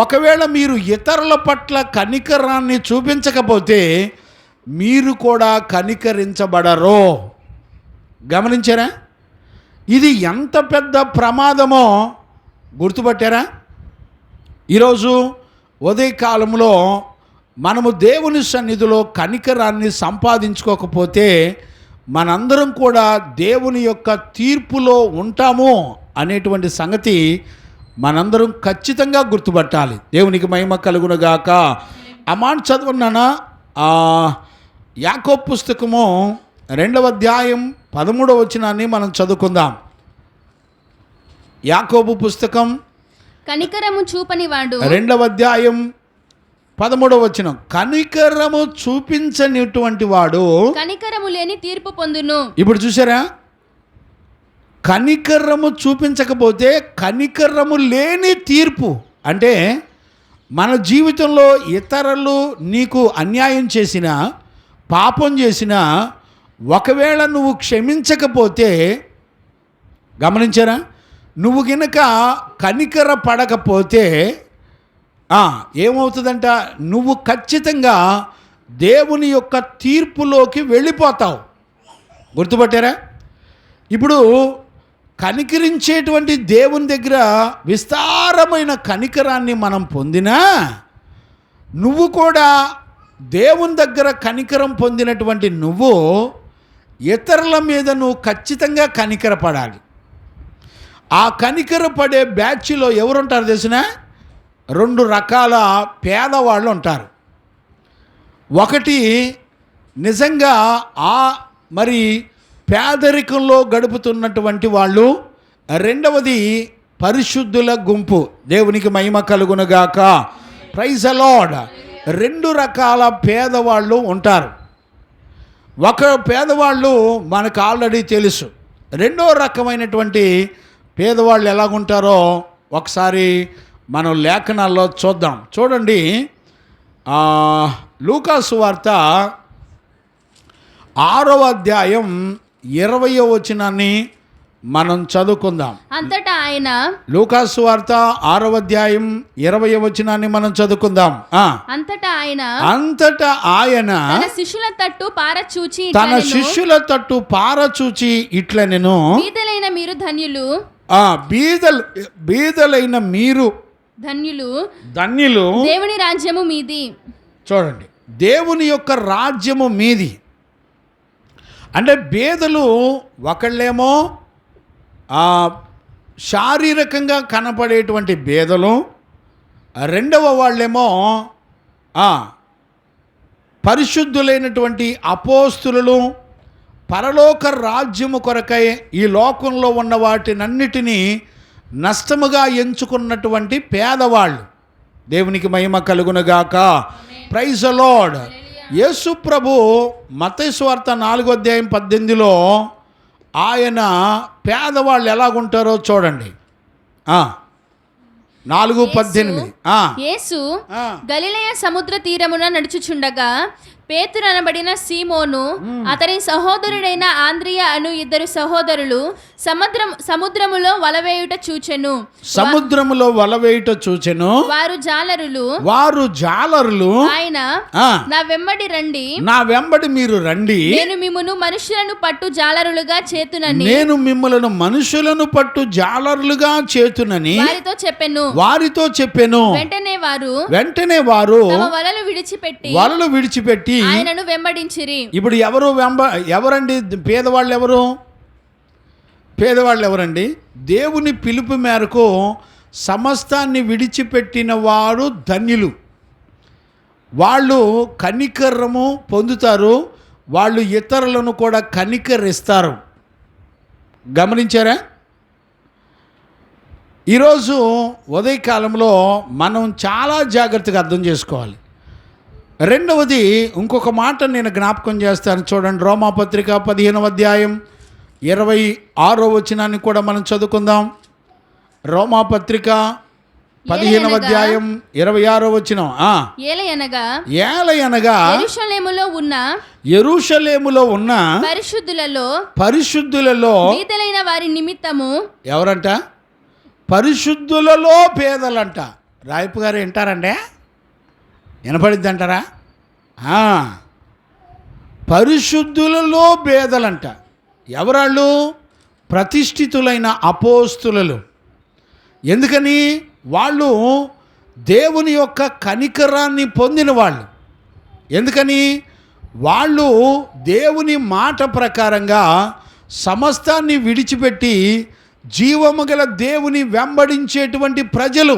A: ఒకవేళ మీరు ఇతరుల పట్ల కనికరాన్ని చూపించకపోతే మీరు కూడా కనికరించబడరు. గమనించారా? ఇది ఎంత పెద్ద ప్రమాదమో గుర్తుపట్టారా? ఈరోజు ఉదయకాలంలో మనము దేవుని సన్నిధిలో కనికరాన్ని సంపాదించుకోకపోతే మనందరం కూడా దేవుని యొక్క తీర్పులో ఉంటాము అనేటువంటి సంగతి మనందరం ఖచ్చితంగా గుర్తుపట్టాలి. దేవునికి మహిమ కలుగునుగాక. ఆ మాట చదువున్నానా? యాకోబు పుస్తకము 2వ అధ్యాయం 13వ వచనాన్ని మనం చదువుకుందాం. యాకోబు పుస్తకం
B: కనికరము చూపనివాడు
A: 2వ అధ్యాయం 13వ వచనం. కనికరము చూపించనిటువంటి వాడు
B: కనికరము లేని తీర్పు పొందును.
A: ఇప్పుడు చూసారా? కనికరము చూపించకపోతే కనికరము లేని తీర్పు. అంటే మన జీవితంలో ఇతరులు నీకు అన్యాయం చేసినా, పాపం చేసినా, ఒకవేళ నువ్వు క్షమించకపోతే, గమనించారా, నువ్వు గనక కనికర పడకపోతే ఏమవుతుందంట? నువ్వు ఖచ్చితంగా దేవుని యొక్క తీర్పులోకి వెళ్ళిపోతావు. గుర్తుపట్టారా? ఇప్పుడు కనికరించేటువంటి దేవుని దగ్గర విస్తారమైన కనికరాన్ని మనం పొందినా, నువ్వు కూడా దేవుని దగ్గర కనికరం పొందినటువంటి నువ్వు ఇతరుల మీద నువ్వు ఖచ్చితంగా కనికరపడాలి. ఆ కనికరపడే బ్యాచ్లో ఎవరుంటారు తెలిసిన? 2 రకాల పేదవాళ్ళు ఉంటారు. ఒకటి నిజంగా మరి పేదరికంలో గడుపుతున్నటువంటి వాళ్ళు, రెండవది పరిశుద్ధుల గుంపు. దేవునికి మహిమ కలుగునుగాక. Praise the lord. 2 రకాల పేదవాళ్ళు ఉంటారు. ఒక పేదవాళ్ళు మనకు ఆల్రెడీ తెలుసు. రెండో రకమైనటువంటి పేదవాళ్ళు ఎలాగుంటారో ఒకసారి మనం లేఖనాల్లో చూద్దాం. చూడండి, లూకాసు వార్త 6వ అధ్యాయం 20వ వచనాన్ని మనం చదువుకుందాం.
B: అంతటా ఆయన,
A: లూకాసు వార్త 6వ అధ్యాయం 20వ వచనాన్ని మనం చదువుకుందాం.
B: అంతటా
A: ఆయన
B: తన శిష్యుల తట్టు పారచూచి ఇట్లా నేను, బీదలైన మీరు ధన్యులు, బీదలైన మీరు ధన్యులు, దేవుని రాజ్యము మీది. చూడండి, దేవుని యొక్క రాజ్యము మీది. అంటే బేదలు ఒకళ్ళేమో శారీరకంగా కనపడేటువంటి బేదలు, రెండవ వాళ్ళేమో పరిశుద్ధులైనటువంటి అపోస్తులు, పరలోక రాజ్యము కొరకై ఈ లోకంలో ఉన్న వాటినన్నిటినీ నష్టముగా ఎంచుకున్నటువంటి పేదవాళ్ళు. దేవునికి మహిమ కలుగునుగాక. Praise the Lord. యేసు ప్రభు మత్తయి సువార్త 4వ అధ్యాయం 18లో ఆయన పేదవాళ్ళు ఎలాగుంటారో చూడండి. 4:18. యేసు గలిలయ సముద్ర తీరమున నడుచుచుండగా పేతురు అనబడిన సీమోను, అతని సహోదరుడైన ఆంద్రియ అను 2 సహోదరులు సముద్రములో వలవేయుట చూచెను. వారు జాలరులు. ఆయన, నా వెంబడి మీరు రండి, నేను మిమ్మును మనుషులను పట్టు జాలరులుగా చేతునని వారితో చెప్పెను. వెంటనే వారు వలలు విడిచిపెట్టి ఆయనను వెంబడించిరి. ఇప్పుడు ఎవరండి పేదవాళ్ళు ఎవరండి? దేవుని పిలుపు మేరకు సమస్తాన్ని విడిచిపెట్టిన వారు ధన్యులు. వాళ్ళు కనికరము పొందుతారు. వాళ్ళు ఇతరులను కూడా కనికరిస్తారు. గమనించారా? ఈరోజు ఉదయకాలంలో మనం చాలా జాగ్రత్తగా అర్థం చేసుకోవాలి. రెండవది, ఇంకొక మాట నేను జ్ఞాపకం చేస్తాను. చూడండి, రోమాపత్రిక 15వ అధ్యాయం 26వ వచనాన్ని కూడా మనం చదువుకుందాం. రోమాపత్రిక 15వ అధ్యాయం 26వ వచనం. ఏలయనగా యెరూషలేములో ఉన్న పరిశుద్ధులలో బీదలైన వారి నిమిత్తము. ఎవరంట? పరిశుద్ధులలో పేదలంట. రాయపు గారు వింటారండి? వినపడిద్ది అంటారా? పరిశుద్ధులలో బేదలంట. ఎవరాళ్ళు? ప్రతిష్ఠితులైన అపోస్తులు. ఎందుకని? వాళ్ళు దేవుని యొక్క కనికరాన్ని పొందిన వాళ్ళు. ఎందుకని? వాళ్ళు దేవుని మాట ప్రకారంగా సమస్తాన్ని విడిచిపెట్టి జీవము గల దేవుని వెంబడించేటువంటి ప్రజలు,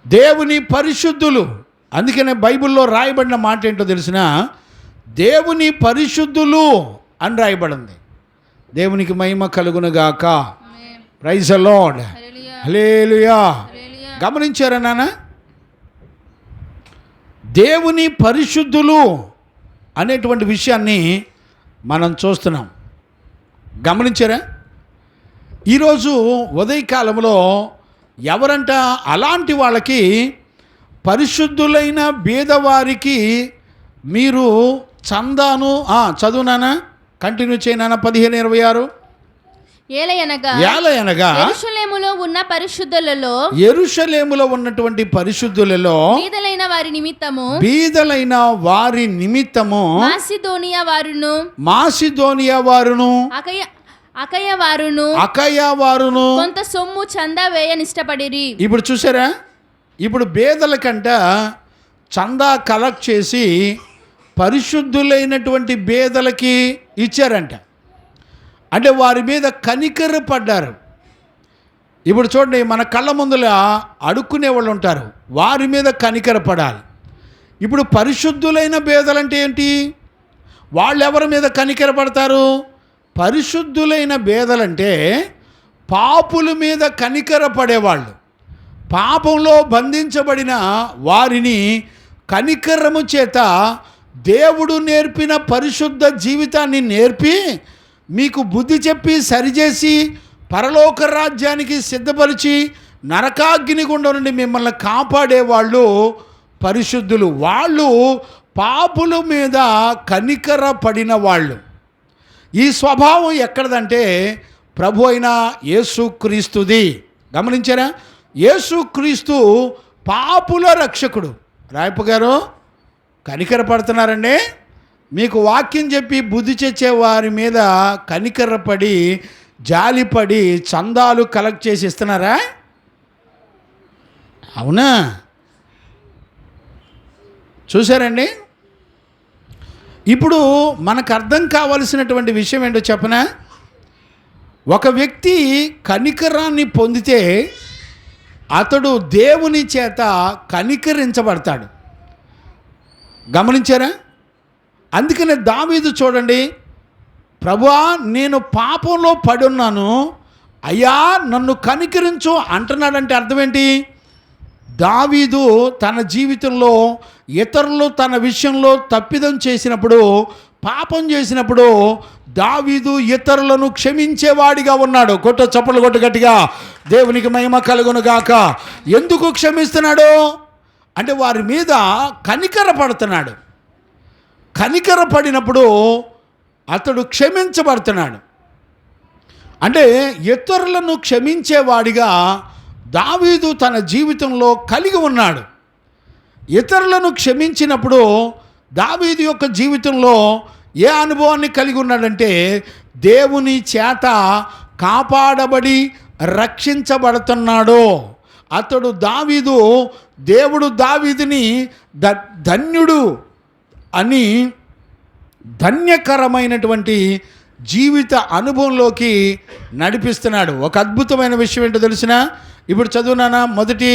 B: దేవుని పరిశుద్ధులు. అందుకనే బైబిల్లో రాయబడిన మాట ఏంటో తెలిసిన? దేవుని పరిశుద్ధులు అని రాయబడింది. దేవునికి మహిమ కలుగునుగాక. Praise the Lord. హల్లెలూయా. గమనించారా నాన్న? దేవుని పరిశుద్ధులు అనేటువంటి విషయాన్ని మనం చూస్తున్నాం. గమనించారా? ఈరోజు ఉదయకాలంలో ఎవరంట? అలాంటి వాళ్ళకి, పరిశుద్ధులైన బీదవారికి మీరు చందాను చదువునానా, కంటిన్యూ చేయనా? 15:26. ఏలయనగా యెరూషలేములో ఉన్న పరిశుద్ధులలో,
A: యెరూషలేములో ఉన్నటువంటి పరిశుద్ధులలో
B: బీదలైన
A: వారి నిమిత్తము మాసిదోనియా వారును అకయ వారును
B: కొంత సొమ్ము చందా వేయనిష్టపడిరి.
A: ఇప్పుడు చూసారా, ఇప్పుడు బేదల కంట చందా కలెక్ట్ చేసి పరిశుద్ధులైనటువంటి బేదలకి ఇచ్చారంట. అంటే వారి మీద కనికర పడ్డారు. ఇప్పుడు చూడండి, మన కళ్ళ ముందుల అడుక్కునే వాళ్ళు ఉంటారు, వారి మీద కనికర పడాలి. ఇప్పుడు పరిశుద్ధులైన బేదలంటే ఏంటి? వాళ్ళు ఎవరి మీద కనికర పడతారు? పరిశుద్ధులైన బేదలంటే పాపుల మీద కనికర పడేవాళ్ళు. పాపంలో బంధించబడిన వారిని కనికరము చేత దేవుడు నేర్పిన పరిశుద్ధ జీవితాన్ని నేర్పి మీకు బుద్ధి చెప్పి సరిచేసి పరలోక రాజ్యానికి సిద్ధపరిచి నరకాగ్ని గుండా నుండి మిమ్మల్ని కాపాడేవాళ్ళు పరిశుద్ధులు. వాళ్ళు పాపుల మీద కనికర పడిన వాళ్ళు. ఈ స్వభావం ఎక్కడదంటే ప్రభు అయిన యేసుక్రీస్తుది. గమనించారా? యేసుక్రీస్తు పాపుల రక్షకుడు. రాయప్ప గారు కనికర పడుతున్నారండి. మీకు వాక్యం చెప్పి బుద్ధి తెచ్చే వారి మీద కనికరపడి జాలిపడి చందాలు కలెక్ట్ చేసి ఇస్తున్నారా? అవునా? చూసారండి? ఇప్పుడు మనకు అర్థం కావలసినటువంటి విషయం ఏంటో చెప్పనా? ఒక వ్యక్తి కనికరాన్ని పొందితే అతడు దేవుని చేత కనికరించబడతాడు. గమనించారా? అందుకనే దావీదు చూడండి, ప్రభువా నేను పాపంలో పడున్నాను, అయ్యా నన్ను కనికరించు అంటున్నాడంటే అర్థం ఏంటి? దావీదు తన జీవితంలో ఇతరులు తన విషయంలో తప్పిదం చేసినప్పుడు, పాపం చేసినప్పుడు దావీదు ఇతరులను క్షమించేవాడిగా ఉన్నాడు. చప్పట్లు కొట్టు గట్టిగా, దేవునికి మహిమ కలుగును గాక. ఎందుకు క్షమిస్తున్నాడు అంటే వారి మీద కనికర పడుతున్నాడు. కనికర పడినప్పుడు అతడు క్షమించబడుతున్నాడు. అంటే ఇతరులను క్షమించేవాడిగా దావీదు తన జీవితంలో కలిగి ఉన్నాడు. ఇతరులను క్షమించినప్పుడు దావీదు యొక్క జీవితంలో ఏ అనుభవాన్ని కలిగి ఉన్నాడంటే దేవుని చేత కాపాడబడి రక్షించబడుతున్నాడు. అతడు దావీదు, దేవుడు దావీదుని ధన్యుడు అని ధన్యకరమైనటువంటి జీవిత అనుభవంలోకి నడిపిస్తున్నాడు. ఒక అద్భుతమైన విషయం ఏంటో తెలిసిన, ఇప్పుడు చదువునానా మొదటి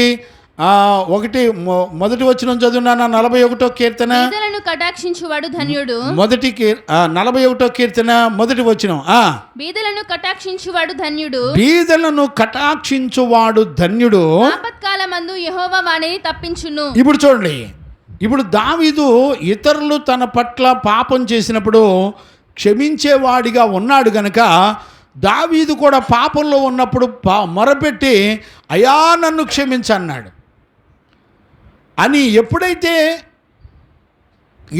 A: వచనం చదువునానా 41వ కీర్తన.
B: బీదలను కటాక్షించువాడు ధన్యుడు.
A: 41వ కీర్తన మొదటి వచనం.
B: బీదలను కటాక్షించువాడు ధన్యుడు.
A: బీదలను కటాక్షించువాడు ధన్యుడు.
B: ఆపత్కాలమందు యెహోవా వానిని తప్పించును.
A: ఇప్పుడు చూడండి, ఇప్పుడు దావీదు ఇతరులు తన పట్ల పాపం చేసినప్పుడు క్షమించేవాడిగా ఉన్నాడు గనక దావీదు కూడా పాపంలో ఉన్నప్పుడు మొరపెట్టి అయ్యా నన్ను క్షమించన్నాడు అని. ఎప్పుడైతే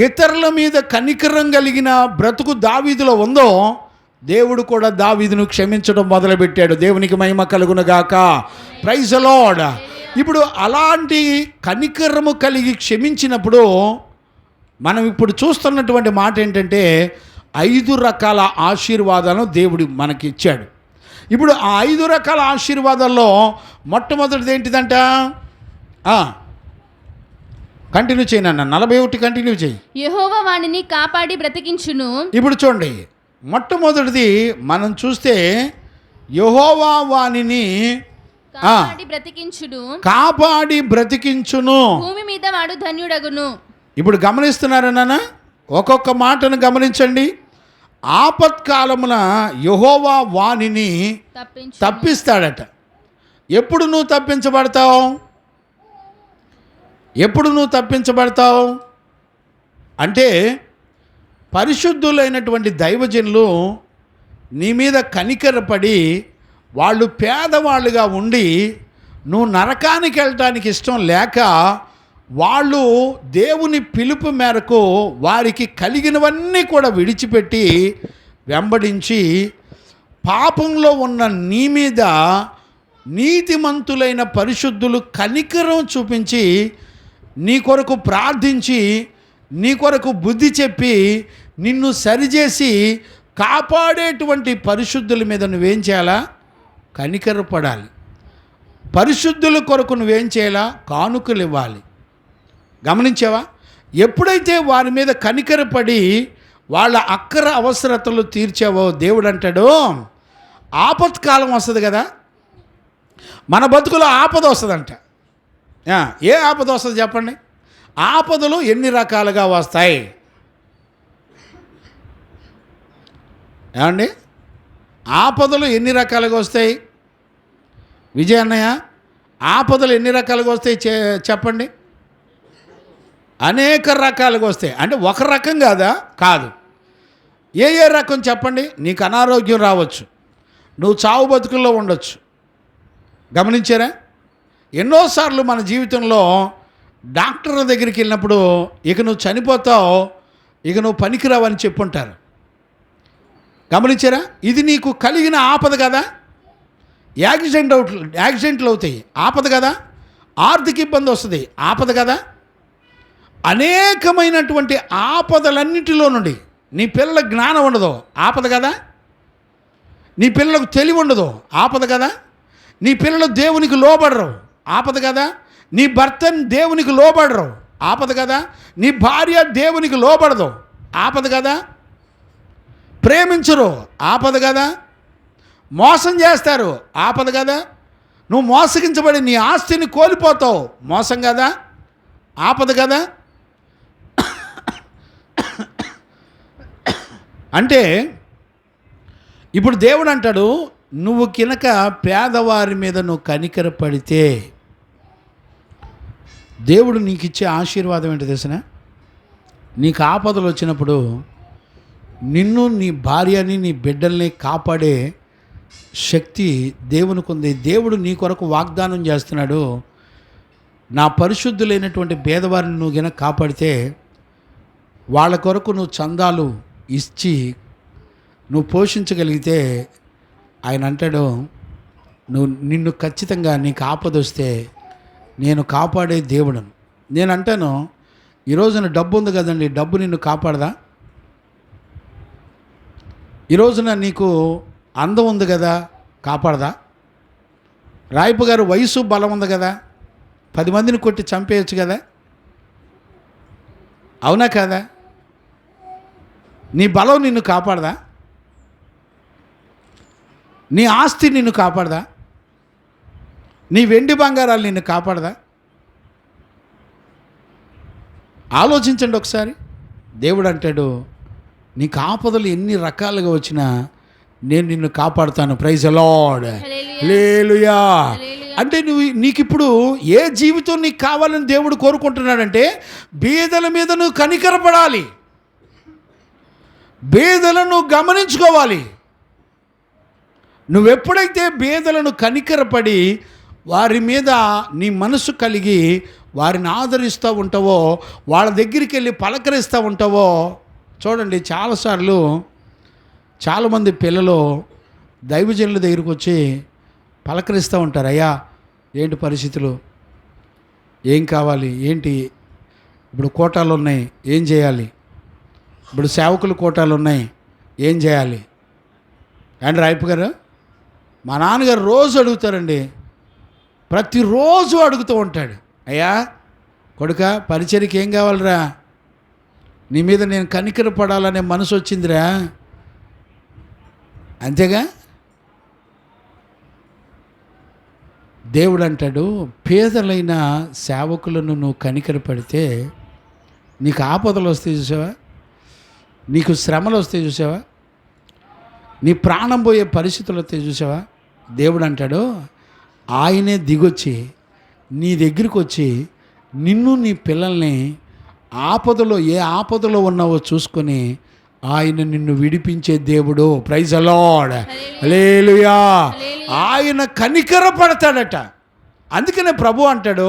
A: ఇతరుల మీద కనికరం కలిగిన బ్రతుకు దావీదులో ఉందో దేవుడు కూడా దావీదును క్షమించడం మొదలుపెట్టాడు. దేవునికి మహిమ కలుగును గాక. Praise the Lord. ఇప్పుడు అలాంటి కనికరము కలిగి క్షమించినప్పుడు మనం ఇప్పుడు చూస్తున్నటువంటి మాట ఏంటంటే 5 రకాల ఆశీర్వాదాలను దేవుడు మనకి ఇచ్చాడు. ఇప్పుడు ఆ 5 రకాల ఆశీర్వాదాల్లో మొట్టమొదటిది ఏంటిదంట? కంటిన్యూ చేయనన్న 41 కంటిన్యూ చేయి.
B: యెహోవా వానిని కాపాడి బ్రతికించును.
A: ఇప్పుడు చూడండి, మొట్టమొదటిది మనం చూస్తే యెహోవా వానిని కాపాడి బ్రతికించును.
B: భూమి మీద వాడు ధన్యుడగును.
A: ఇప్పుడు గమనిస్తున్నారన్నా, ఒక్కొక్క మాటను గమనించండి. ఆపత్కాలమున యెహోవా వానిని తప్పిస్తాడట. ఎప్పుడు నువ్వు తప్పించబడతావు అంటే పరిశుద్ధులైనటువంటి దైవజనులు నీ మీద కనికరపడి వాళ్ళు పేదవాళ్ళుగా ఉండి నువ్వు నరకానికి వెళ్ళటానికి ఇష్టం లేక వాళ్ళు దేవుని పిలుపు మేరకు వారికి కలిగినవన్నీ కూడా విడిచిపెట్టి వెంబడించి పాపంలో ఉన్న నీ మీద నీతిమంతులైన పరిశుద్ధులు కనికరం చూపించి నీ కొరకు ప్రార్థించి నీ కొరకు బుద్ధి చెప్పి నిన్ను సరిచేసి కాపాడేటువంటి పరిశుద్ధుల మీద నువ్వేం చేయాలా? కనికరపడాలి. పరిశుద్ధుల కొరకు నువ్వేం చేయాలా? కానుకలు ఇవ్వాలి. గమనించావా? ఎప్పుడైతే వారి మీద కనికరపడి వాళ్ళ అక్కర అవసరతలు తీర్చావో దేవుడు అంటాడు, ఆపత్కాలం వస్తుంది కదా, మన బతుకులో ఆపద వస్తుందంట. ఏ ఆపద వస్తుంది చెప్పండి? ఆపదలు ఎన్ని రకాలుగా వస్తాయి ఏమండి? ఆపదలు ఎన్ని రకాలుగా వస్తాయి విజయ్ అన్నయ్య? ఆపదలు ఎన్ని రకాలుగా వస్తాయి చెప్పండి. అనేక రకాలుగా వస్తాయి. అంటే ఒక రకం కాదు. ఏ రకం చెప్పండి? నీకు అనారోగ్యం రావచ్చు, నువ్వు చావు బతుకుల్లో ఉండొచ్చు. గమనించారా? ఎన్నోసార్లు మన జీవితంలో డాక్టర్ల దగ్గరికి వెళ్ళినప్పుడు ఇక నువ్వు చనిపోతావు, ఇక నువ్వు పనికిరావని చెప్పుంటారు. గమనించారా? ఇది నీకు కలిగిన ఆపద కదా. యాక్సిడెంట్లు అవుతాయి, ఆపద కదా. ఆర్థిక ఇబ్బంది వస్తుంది, ఆపద కదా. అనేకమైనటువంటి ఆపదలన్నిటిలో నుండి నీ పిల్లల జ్ఞానం ఉండదు, ఆపద కదా. నీ పిల్లలకు తెలివి ఉండదు, ఆపద కదా. నీ పిల్లలు దేవునికి లోబడరు, ఆపద కదా. నీ భర్త దేవునికి లోబడరు, ఆపద కదా. నీ భార్య దేవునికి లోబడదు, ఆపద కదా. ప్రేమించరు, ఆపద కదా. మోసం చేస్తారు, ఆపద కదా. నువ్వు మోసగించబడి నీ ఆస్తిని కోల్పోతావు, మోసం కదా, ఆపద కదా. అంటే ఇప్పుడు దేవుడు అంటాడు, నువ్వు కినక పేదవారి మీద నువ్వు కనికరపడితే దేవుడు నీకు ఇచ్చే ఆశీర్వాదం ఏంటో తెలిసిన? నీకు ఆపదలు వచ్చినప్పుడు నిన్ను, నీ భార్యని, నీ బిడ్డల్ని కాపాడే శక్తి దేవునికి ఉంది. దేవుడు నీ కొరకు వాగ్దానం చేస్తున్నాడు, నా పరిశుద్ధులైనటువంటి పేదవారిని నువ్వు గిన కాపాడితే వాళ్ళ కొరకు నువ్వు చందాలు ఇచ్చి నువ్వు పోషించగలిగితే ఆయన అంటాడు, నిన్ను ఖచ్చితంగా నీకు ఆపద వస్తే నేను కాపాడే దేవుడను. నేను అంటాను, ఈరోజున డబ్బు ఉంది కదండి, డబ్బు నిన్ను కాపాడదా? ఈరోజున నీకు అందం ఉంది కదా, కాపాడదా? రాయపు గారు వయసు బలం ఉంది కదా, 10 మందిని కొట్టి చంపేయచ్చు కదా, అవునా కాదా? నీ బలం నిన్ను కాపాడదా? నీ ఆస్తి నిన్ను కాపాడదా? నీ వెండి బంగారాలు నిన్ను కాపాడదా? ఆలోచించండి ఒకసారి. దేవుడు అంటాడు, నీకు ఆపదలు ఎన్ని రకాలుగా వచ్చినా నేను నిన్ను కాపాడుతాను. ప్రైజ్ ది లార్డ్, హల్లెలూయా. అంటే నీకు ఇప్పుడు ఏ జీవితం నీకు కావాలని దేవుడు కోరుకుంటున్నాడంటే, బీదల మీద నువ్వు కనికరపడాలి, బీదలను గమనించుకోవాలి. నువ్వెప్పుడైతే బీదలను కనికరపడి వారి మీద నీ మనసు కలిగి వారిని ఆదరిస్తూ ఉంటావో, వాళ్ళ దగ్గరికి వెళ్ళి పలకరిస్తూ ఉంటావో. చూడండి, చాలాసార్లు చాలామంది పిల్లలు దైవజనుల దగ్గరికి వచ్చి పలకరిస్తూ ఉంటారు, అయ్యా ఏంటి పరిస్థితులు, ఏం కావాలి, ఏంటి ఇప్పుడు కోటాలు ఉన్నాయి, ఏం చేయాలి, ఇప్పుడు సేవకులు కోటాలు ఉన్నాయి, ఏం చేయాలి అండ్ రాయపు గారు. మా నాన్నగారు రోజు అడుగుతారండి, ప్రతిరోజు అడుగుతూ ఉంటాడు, అయ్యా కొడుక పరిచర్యకి ఏం కావాలిరా, నీ మీద నేను కనికరపడాలనే మనసు వచ్చిందిరా, అంతేగా. దేవుడు అంటాడు, పేదలైన సేవకులను నువ్వు కనికరపడితే నీకు ఆపదలు వస్తాయి చూసావా, నీకు శ్రమలు వస్తాయి చూసావా, నీ ప్రాణం పోయే పరిస్థితులు వస్తాయి చూసావా. దేవుడు అంటాడు, ఆయనే దిగొచ్చి నీ దగ్గరికి వచ్చి నిన్ను, నీ పిల్లల్ని ఆపదలో ఏ ఆపదలో ఉన్నావో చూసుకొని ఆయన నిన్ను విడిపించే దేవుడు. ప్రైజ్ ది లార్డ్, హల్లెలూయా. ఆయన కనికర పడతాడట. అందుకనే ప్రభు అంటాడు,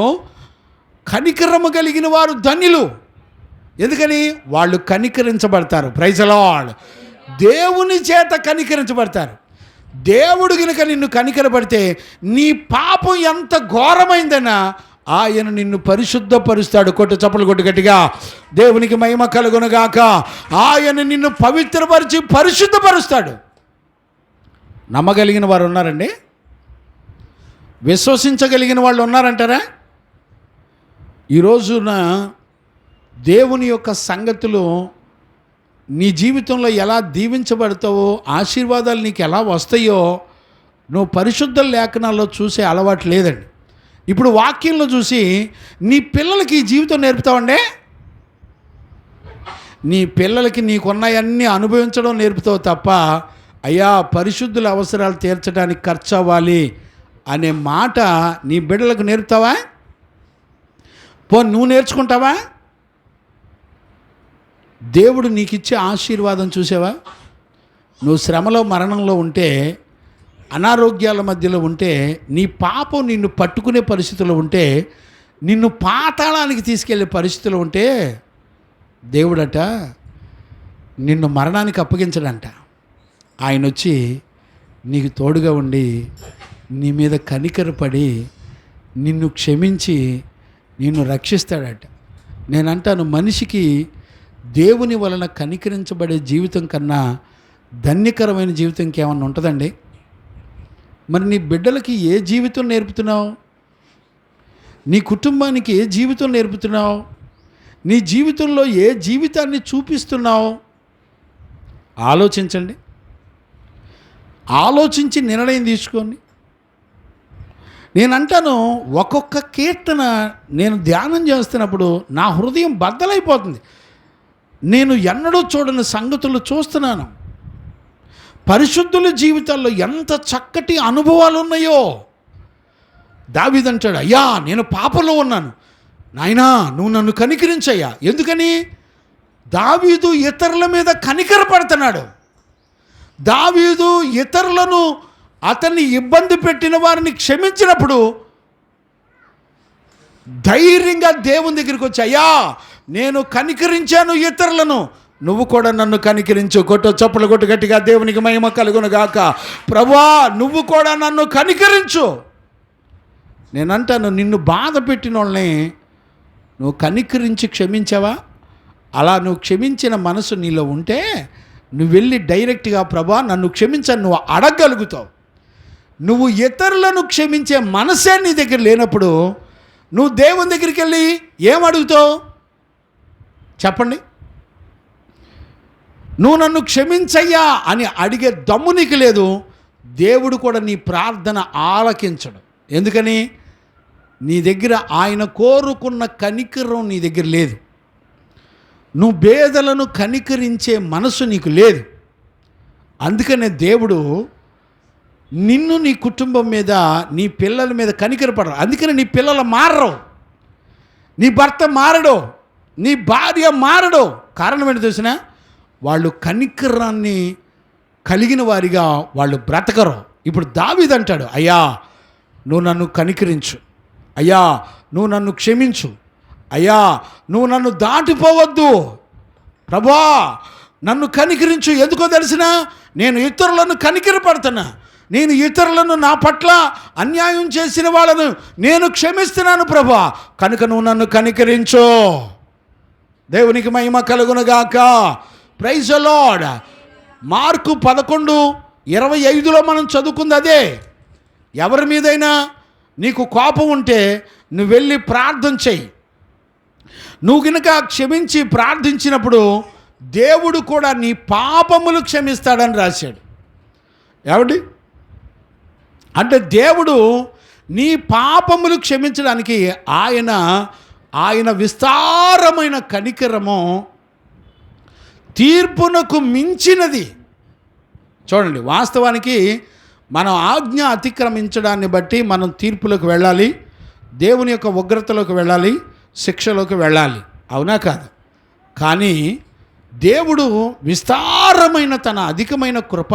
A: కనికరము కలిగిన వారు ధన్యులు. ఎందుకని? వాళ్ళు కనికరించబడతారు. Praise the Lord. దేవుని చేత కనికరించబడతారు. దేవుడు గనుక నిన్ను కనికరపడితే నీ పాపం ఎంత ఘోరమైందన్నా ఆయన నిన్ను పరిశుద్ధపరుస్తాడు. చప్పలు కొట్టు గట్టిగా, దేవునికి మహిమ కలుగునుగాక. ఆయన నిన్ను పవిత్రపరిచి పరిశుద్ధపరుస్తాడు. నమ్మగలిగిన వారు ఉన్నారండి? విశ్వసించగలిగిన వాళ్ళు ఉన్నారంటారా? ఈ రోజున దేవుని యొక్క సంగతులు నీ జీవితంలో ఎలా దీవించబడతావో, ఆశీర్వాదాలు నీకు ఎలా వస్తాయో నువ్వు పరిశుద్ధ లేఖనాల్లో చూసే అలవాటు లేదండి. ఇప్పుడు వాక్యంలో చూసి నీ పిల్లలకి ఈ జీవితం నేర్పుతావండి. నీ పిల్లలకి నీకున్నాయన్నీ అనుభవించడం నేర్పుతావు తప్ప, అయ్యా పరిశుద్ధుల అవసరాలు తీర్చడానికి ఖర్చు అవ్వాలి అనే మాట నీ బిడ్డలకు నేర్పుతావా? నువ్వు నేర్చుకుంటావా? దేవుడు నీకు ఇచ్చే ఆశీర్వాదం చూసావా? నువ్వు శ్రమలో మరణంలో ఉంటే, అనారోగ్యాల మధ్యలో ఉంటే, నీ పాపం నిన్ను పట్టుకునే పరిస్థితుల్లో ఉంటే, నిన్ను పాతాళానికి తీసుకెళ్లే పరిస్థితుల్లో ఉంటే, దేవుడట నిన్ను మరణానికి అప్పగించడంట. ఆయన వచ్చి నీకు తోడుగా ఉండి నీ మీద కనికరపడి నిన్ను క్షమించి నిన్ను రక్షిస్తాడట. నేనంటాను, మనిషికి దేవుని వలన కనికరించబడే జీవితం కన్నా ధన్యకరమైన జీవితం ఇంకేమన్నా ఉంటుందండి? మరి నీ బిడ్డలకి ఏ జీవితం నేర్పుతున్నావు? నీ కుటుంబానికి ఏ జీవితం నేర్పుతున్నావు? నీ జీవితంలో ఏ జీవితాన్ని చూపిస్తున్నావు? ఆలోచించండి. ఆలోచించి నిర్ణయం తీసుకోండి. నేనంటాను, ఒక్కొక్క కీర్తన నేను ధ్యానం చేస్తున్నప్పుడు నా హృదయం బద్దలైపోతుంది. నేను ఎన్నడూ చూడని సంగతులు చూస్తున్నాను. పరిశుద్ధుల జీవితాల్లో ఎంత చక్కటి అనుభవాలు ఉన్నాయో. దావీదు అంటాడు, అయ్యా నేను పాపంలో ఉన్నాను, నాయనా నువ్వు నన్ను కనికరించయ్యా. ఎందుకని? దావీదు ఇతరుల మీద కనికరపడుతున్నాడు. దావీదు ఇతరులను, అతన్ని ఇబ్బంది పెట్టిన వారిని క్షమించినప్పుడు ధైర్యంగా దేవుని దగ్గరికి వచ్చి, అయ్యా నేను కనికరించాను ఇతరులను, నువ్వు కూడా నన్ను కనికరించు. చప్పలు కొట్టు గట్టిగా, దేవునికి మహిమ కలుగును గాక. ప్రభువా నువ్వు కూడా నన్ను కనికరించు. నేనంటాను, నిన్ను బాధ పెట్టిన వాళ్ళని నువ్వు కనికరించి క్షమించావా? అలా నువ్వు క్షమించిన మనసు నీలో ఉంటే నువ్వు వెళ్ళి డైరెక్ట్గా ప్రభువా నన్ను క్షమించని నువ్వు అడగగలుగుతావు. నువ్వు ఇతరులను క్షమించే మనసే నీ దగ్గర లేనప్పుడు నువ్వు దేవుని దగ్గరికి వెళ్ళి ఏం అడుగుతావు చెప్పండి? నువ్వు నన్ను క్షమించయ్యా అని అడిగే దమ్ము నీకు లేదు. దేవుడు కూడా నీ ప్రార్థన ఆలకించడు. ఎందుకని? నీ దగ్గర ఆయన కోరుకున్న కనికరం నీ దగ్గర లేదు. నువ్వు పేదలను కనికరించే మనసు నీకు లేదు. అందుకనే దేవుడు నిన్ను, నీ కుటుంబం మీద, నీ పిల్లల మీద కనికరపడరు. అందుకని నీ పిల్లలు మారరు, నీ భర్త మారడు, నీ భార్య మారడు. కారణం ఏంటి తెలిసిన? వాళ్ళు కనికరాన్ని కలిగిన వారిగా వాళ్ళు బ్రతకరు. ఇప్పుడు దావీదు అంటాడు, అయ్యా నువ్వు నన్ను కనికరించు, అయ్యా నువ్వు నన్ను క్షమించు, అయ్యా నువ్వు నన్ను దాటిపోవద్దు, ప్రభువా నన్ను కనికరించు. ఎందుకో తెలిసిన? నేను ఇతరులను కనికరపడుతున్నా, నేను ఇతరులను, నా పట్ల అన్యాయం చేసిన వాళ్ళను నేను క్షమిస్తున్నాను ప్రభువా, కనుక నువ్వు నన్ను కనికరించు. దేవునికి మహిమ కలుగునుగాక. Praise the lord. మార్కు 11:25 మనం చదువుకుంది అదే. ఎవరి మీదైనా నీకు కోపం ఉంటే నువ్వు వెళ్ళి ప్రార్థన చెయ్యి. నువ్వు కనుక క్షమించి ప్రార్థించినప్పుడు దేవుడు కూడా నీ పాపములు క్షమిస్తాడని రాశాడు. ఏమండి? అంటే దేవుడు నీ పాపములు క్షమించడానికి ఆయన విస్తారమైన కనికరము తీర్పునకు మించినది. చూడండి, వాస్తవానికి మనం ఆజ్ఞ అతిక్రమించడాన్ని బట్టి మనం తీర్పులోకి వెళ్ళాలి, దేవుని యొక్క ఉగ్రతలోకి వెళ్ళాలి, శిక్షలోకి వెళ్ళాలి. అవునా కాదు? కానీ దేవుడు విస్తారమైన తన అధికమైన కృప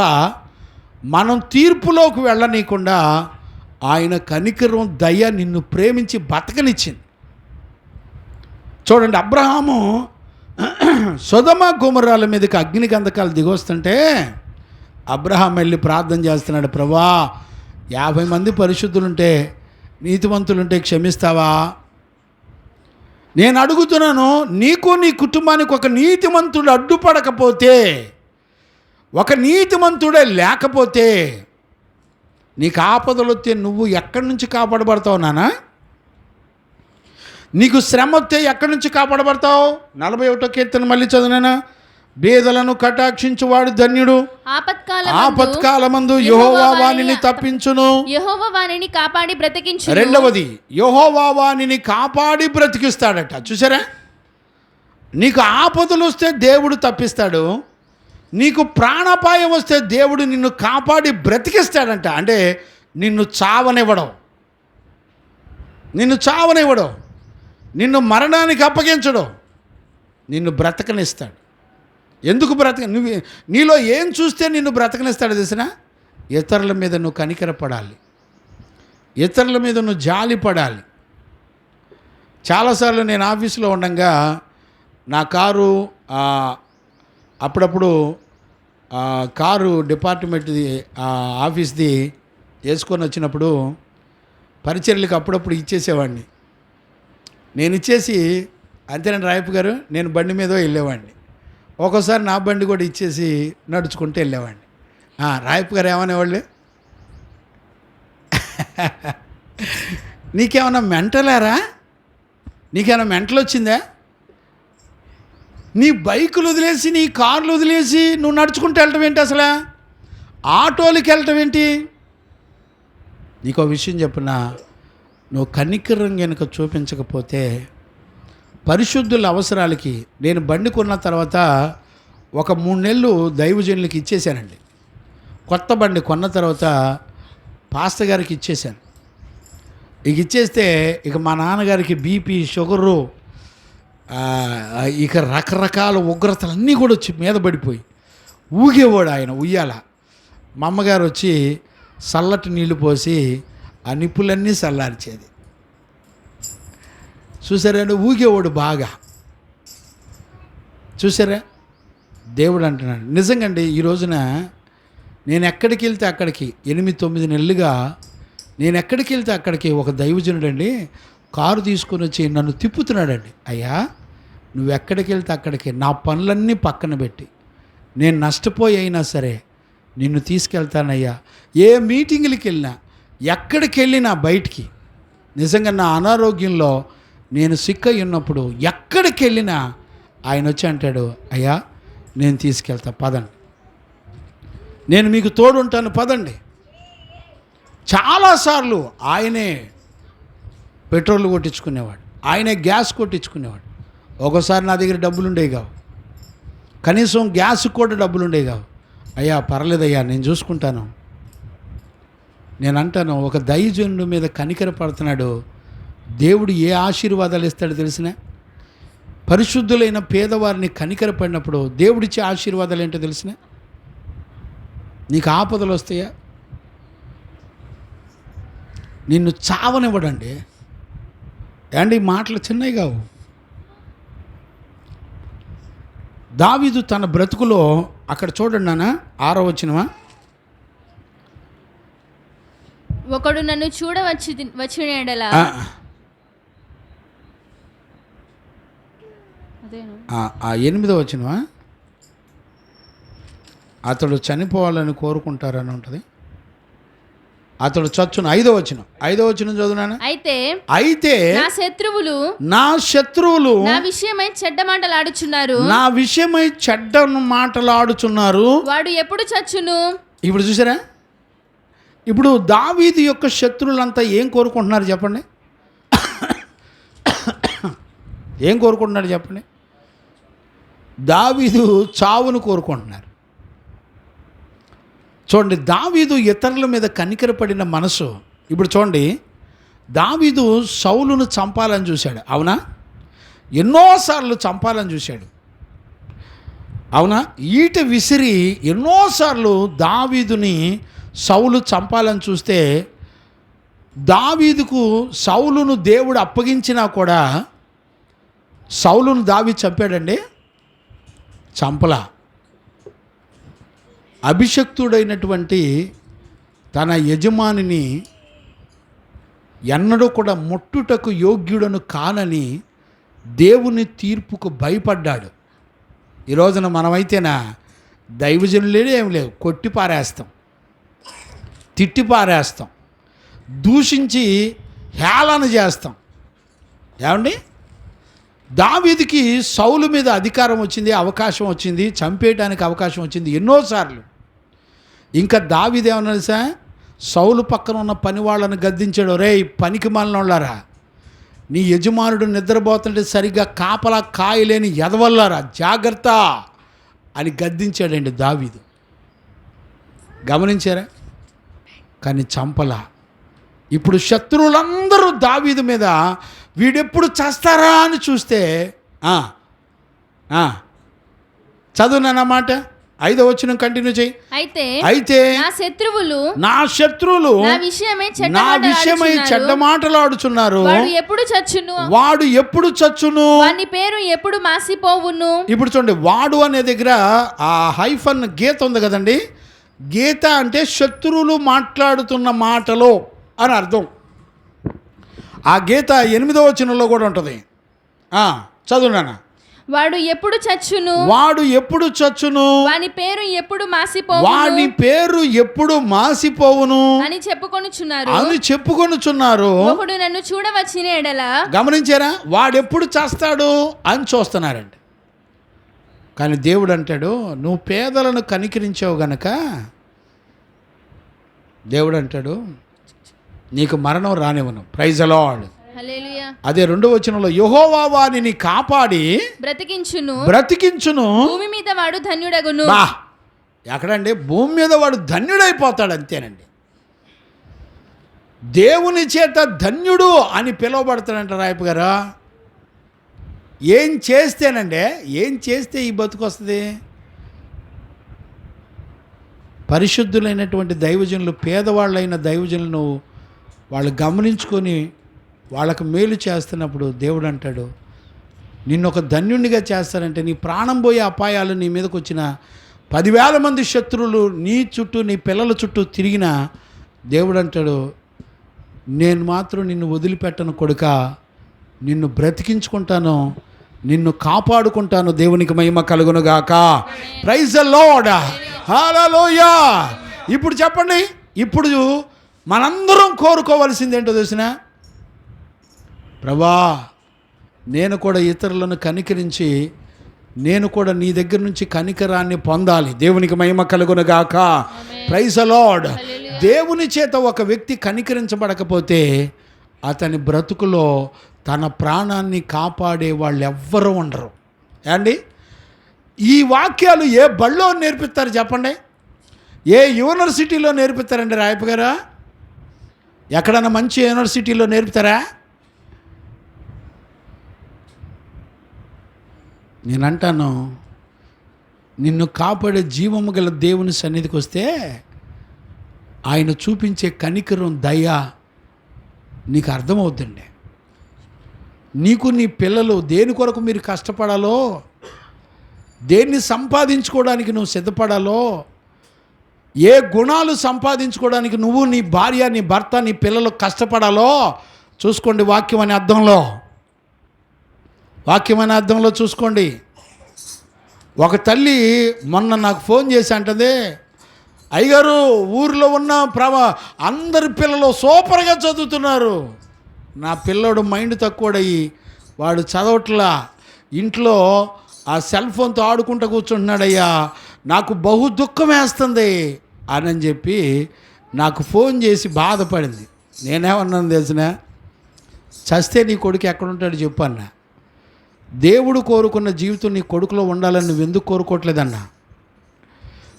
A: మనం తీర్పులోకి వెళ్ళనీయకుండా ఆయన కనికరం, దయ నిన్ను ప్రేమించి బతకనిచ్చింది. చూడండి, అబ్రహాము సొదొమ గొమొర్రాల మీదకి అగ్ని గంధకాలు దిగొస్తుంటే అబ్రహాం వెళ్ళి ప్రార్థన చేస్తున్నాడు, ప్రభా 50 మంది పరిశుద్ధులుంటే నీతిమంతులుంటే క్షమిస్తావా? నేను అడుగుతున్నాను, నీకు నీ కుటుంబానికి ఒక నీతిమంతుడు అడ్డుపడకపోతే, ఒక నీతిమంతుడే లేకపోతే నీకు ఆపదలు వస్తే నువ్వు ఎక్కడి నుంచి కాపాడబడతావు నాన్న? నీకు శ్రమ వస్తే ఎక్కడి నుంచి కాపాడబడతావు? 41వ కీర్తన మళ్ళీ చదివినా, బేదలను కటాక్షించువాడు ధన్యుడు, ఆపత్కాలమందు యెహోవా వానిని తప్పించును,
B: యెహోవా వానిని కాపాడి బ్రతికించును.
A: రెండవది, యెహోవా వానిని కాపాడి బ్రతికిస్తాడట. చూసారా? నీకు ఆపదలు వస్తే దేవుడు తప్పిస్తాడు, నీకు ప్రాణాపాయం వస్తే దేవుడు నిన్ను కాపాడి బ్రతికిస్తాడంట. అంటే నిన్ను చావనివ్వడం, నిన్ను మరణానికి అప్పగించడం, నిన్ను బ్రతకనిస్తాడు. ఎందుకు నువ్వు నీలో ఏం చూస్తే నిన్ను బ్రతకనిస్తాడు తెలిసిన? ఇతరుల మీద నువ్వు కనికరపడాలి, ఇతరుల మీద నువ్వు జాలి పడాలి. చాలాసార్లు నేను ఆఫీసులో ఉండగా నా కారు అప్పుడప్పుడు కారు డిపార్ట్మెంట్ది ఆఫీస్ది వేసుకొని వచ్చినప్పుడు పరిచర్యలకు అప్పుడప్పుడు ఇచ్చేసేవాడిని. నేను ఇచ్చేసి, అంతేనండి రాయపు గారు, నేను బండి మీద వెళ్ళేవాడిని. ఒక్కోసారి నా బండి కూడా ఇచ్చేసి నడుచుకుంటూ వెళ్ళేవాడిని. రాయపు గారు ఏమనేవాళ్ళు, నీకేమన్నా మెంటలారా, నీకేమైనా మెంటల్ వచ్చిందా? నీ బైకులు వదిలేసి, నీ కార్లు వదిలేసి నువ్వు నడుచుకుంటూ వెళ్ళటం ఏంటి? అసలు ఆటోలకి వెళ్ళటం ఏంటి? నీకో విషయం చెప్పునా, నువ్వు కనికరం కనుక చూపించకపోతే పరిశుద్ధుల అవసరాలకి, నేను బండి కొన్న తర్వాత ఒక 3 నెలలు దైవజనులకి ఇచ్చేసానండి. కొత్త బండి కొన్న తర్వాత పాస్టర్ గారికి ఇచ్చేసాను. ఇచ్చేస్తే ఇక మా నాన్నగారికి బీపీ, షుగరు, ఇక రకరకాల ఉగ్రతలన్నీ కూడా వచ్చి మీద పడిపోయి ఊగేవాడు ఆయన ఉయ్యాల. మా అమ్మగారు వచ్చి చల్లటి నీళ్లు పోసి ఆ నిప్పులన్నీ చల్లార్చేది. చూసారా? ఊగేవాడు బాగా. చూసారా? దేవుడు అంటున్నాడు. నిజంగా అండి, ఈ రోజున నేను ఎక్కడికి వెళ్తే అక్కడికి 8-9 నెలలుగా నేను ఎక్కడికి వెళ్తే అక్కడికి ఒక దైవజనుడండి కారు తీసుకొని వచ్చి నన్ను తిప్పుతున్నాడండి. అయ్యా, నువ్వు ఎక్కడికి వెళ్తే అక్కడికి నా పనులన్నీ పక్కన పెట్టి నేను నష్టపోయి అయినా సరే నిన్ను తీసుకెళ్తానయ్యా. ఏ మీటింగులకి వెళ్ళినా, ఎక్కడికి వెళ్ళినా బయటికి, నిజంగా నా అనారోగ్యంలో నేను సిక్ అయి ఉన్నప్పుడు ఎక్కడికి వెళ్ళినా ఆయన వచ్చి అంటాడు, అయ్యా నేను తీసుకెళ్తా, పదండి, నేను మీకు తోడుంటాను, పదండి. చాలాసార్లు ఆయనే పెట్రోల్ కొట్టించుకునేవాడు, ఆయనే గ్యాస్ కొట్టించుకునేవాడు. ఒక్కోసారి నా దగ్గర డబ్బులు ఉండేవి కావు, కనీసం గ్యాస్కి కూడా డబ్బులు ఉండేవి కావు. అయ్యా పర్లేదయ్యా నేను చూసుకుంటాను. నేను అంటాను, ఒక దైవజనుడి మీద కనికర పడుతున్నాడు, దేవుడు ఏ ఆశీర్వాదాలు ఇస్తాడో తెలిసిన? పరిశుద్ధులైన పేదవారిని కనికర పడినప్పుడు దేవుడిచ్చే ఆశీర్వాదాలు ఏంటో తెలిసిన? నీకు ఆపదలు వస్తాయా? నిన్ను చావనివ్వడండి. అండి మాటలు చిన్నవి కావు. దావీదు తన బ్రతుకులో అక్కడ చూడండి నాన్న, 6వ వచనమా,
B: ఒకడు నన్ను వచ్చిన ఎడల,
A: 8వ వచనమా, అతడు చనిపోవాలని కోరుకుంటారని ఉంటుంది. అతడు చచ్చును. 5వ వచనం చదువునాను. అయితే నా శత్రువులు
B: నా విషయమై
A: చెడ్డ మాటలాడుచున్నారు,
B: వాడు ఎప్పుడు చచ్చును.
A: ఇప్పుడు చూసారా? ఇప్పుడు దావీదు యొక్క శత్రువులంతా ఏం కోరుకుంటున్నారు చెప్పండి? ఏం కోరుకుంటున్నారు చెప్పండి? దావీదు చావును కోరుకుంటున్నారు. చూడండి, దావీదు ఇతరుల మీద కనికరపడిన మనసు. ఇప్పుడు చూడండి, దావీదు సౌలును చంపాలని చూశాడు, అవునా? ఎన్నోసార్లు చంపాలని చూశాడు, అవునా? ఈట విసిరి ఎన్నోసార్లు దావీదుని సౌలు చంపాలని చూస్తే, దావీదుకు సౌలును దేవుడు అప్పగించినా కూడా సౌలును దావీదు చంపాడండి? చంపలా. అభిషక్తుడైనటువంటి తన యజమానిని ఎన్నడూ కూడా ముట్టుటకు యోగ్యుడను కానని దేవుని తీర్పుకు భయపడ్డాడు. ఈ రోజున మనమైతేనా దైవజనులేడు ఏం లేవు, కొట్టి పారేస్తాం, తిట్టి పారేస్తాం, దూషించి హేళన చేస్తాం. ఏమండి, దావీదుకి సౌలు మీద అధికారం వచ్చింది, అవకాశం వచ్చింది, చంపేయడానికి అవకాశం వచ్చింది ఎన్నోసార్లు. ఇంకా దావీదు ఏమన్నా తెలుసా, సౌలు పక్కన ఉన్న పని వాళ్ళని గద్దించాడు, రే పనికి మాలినోళ్ళారా, నీ యజమానుడు నిద్రపోతుంటే సరిగ్గా కాపలా కాయలేని ఎదవల్లారా, జాగ్రత్త అని గద్దించాడండి దావీదు. గమనించారా? కానీ చంపలా. ఇప్పుడు శత్రువులందరూ దావీదు మీద వీడెప్పుడు చేస్తారా అని చూస్తే చదువునన్నమాట 5వ వచనం కంటిన్యూ చేయి. అయితే నా శత్రువులు నా విషయమై చెడ్డ మాటలాడుచున్నారు. వాడు ఎప్పుడు చచ్చును,
B: వాని పేరు ఎప్పుడు మాసిపోవును.
A: ఇప్పుడు చూడండి, వాడు అనే దగ్గర ఆ హైఫన్ గీత ఉంది కదండి. గీత అంటే శత్రువులు మాట్లాడుతున్న మాటలో అని అర్థం. ఆ గీత 8వ వచనంలో కూడా ఉంటుంది. చదువునా.
B: వాడు ఎప్పుడు చచ్చును,
A: వాని పేరు ఎప్పుడు మాసిపోవును
B: అని చెప్పుకొనుచున్నారు. ఒకడు నన్ను చూడవచ్చిన ఎడల,
A: గమనించారా, వాడెప్పుడు చేస్తాడు అని చూస్తున్నారండి. కానీ దేవుడు అంటాడు, నువ్వు పేదలను కనికరించావు గనక దేవుడు అంటాడు నీకు మరణం రానివ్వను. Praise the Lord.
B: హల్లెలూయా.
A: అదే 2వ వచనంలో యెహోవా వానిని కాపాడి బ్రతికించును,
B: భూమి మీద వాడు ధన్యుడగును.
A: ఎక్కడండి, భూమి మీద వాడు ధన్యుడైపోతాడు, అంతేనండి. దేవుని చేత ధన్యుడు అని పిలువబడతాడంట రాయపు గారు. ఏం చేస్తే ఈ బతుకు వస్తుంది? పరిశుద్ధులైనటువంటి దైవజనులు, పేదవాళ్ళైన దైవజనులను వాళ్ళు గమనించుకొని వాళ్ళకు మేలు చేస్తున్నప్పుడు దేవుడు అంటాడు, నిన్ను ఒక ధన్యునిగా చేస్తానంటే నీ ప్రాణం పోయే అపాయాలు నీ మీదకి వచ్చిన 10,000 మంది శత్రువులు నీ చుట్టూ, నీ పిల్లల చుట్టూ తిరిగినా దేవుడు అంటాడు, నేను మాత్రం నిన్ను వదిలిపెట్టను కొడుకా, నిన్ను బ్రతికించుకుంటాను, నిన్ను కాపాడుకుంటాను. దేవునికి మహిమ కలుగునుగాక. Praise the Lord. హల్లెలూయా. ఇప్పుడు చెప్పండి, ఇప్పుడు మనందరం కోరుకోవాల్సింది ఏంటో తెలిసిన, ప్రభా నేను కూడా ఇతరులను కనికరించి నేను కూడా నీ దగ్గర నుంచి కనికరాన్ని పొందాలి. దేవునికి మహిమ కలుగునుగాక. Praise the Lord. దేవుని చేత ఒక వ్యక్తి కనికరించబడకపోతే అతని బ్రతుకులో తన ప్రాణాన్ని కాపాడే వాళ్ళు ఎవ్వరూ ఉండరు. అండి, ఈ వాక్యాలు ఏ బళ్ళో నేర్పిస్తారు చెప్పండి? ఏ యూనివర్సిటీలో నేర్పిస్తారండి రాయపు గారా? ఎక్కడన్నా మంచి యూనివర్సిటీలో నేర్పుతారా? నేనంటాను, నిన్ను కాపాడే జీవము గల దేవుని సన్నిధికి వస్తే ఆయన చూపించే కనికరం, దయ నీకు అర్థమవుతుందండి. నీకు నీ పిల్లలు దేని కొరకు మీరు కష్టపడాలో, దేన్ని సంపాదించుకోవడానికి నువ్వు సిద్ధపడాలో, ఏ గుణాలు సంపాదించుకోవడానికి నువ్వు, నీ భార్య, నీ భర్త, నీ పిల్లలు కష్టపడాలో చూసుకోండి. వాక్యం అనే అర్థంలో చూసుకోండి. ఒక తల్లి మొన్న నాకు ఫోన్ చేసి అంటది, అయ్యగారు ఊరిలో ఉన్న అందరి పిల్లలు సూపర్గా చదువుతున్నారు, నా పిల్లోడు మైండ్ తక్కువడయ్యి వాడు చదవట్లా, ఇంట్లో ఆ సెల్ ఫోన్తో ఆడుకుంటూ కూర్చుంటున్నాడయ్యా, నాకు బహు దుఃఖం వేస్తుంది అని చెప్పి నాకు ఫోన్ చేసి బాధపడింది. నేనేమన్నాను తెలిసిన, చస్తే నీ కొడుకు ఎక్కడుంటాడు చెప్పు అన్నా. దేవుడు కోరుకున్న జీవితం నీ కొడుకులో ఉండాలని నువ్వు ఎందుకు కోరుకోవట్లేదన్నా?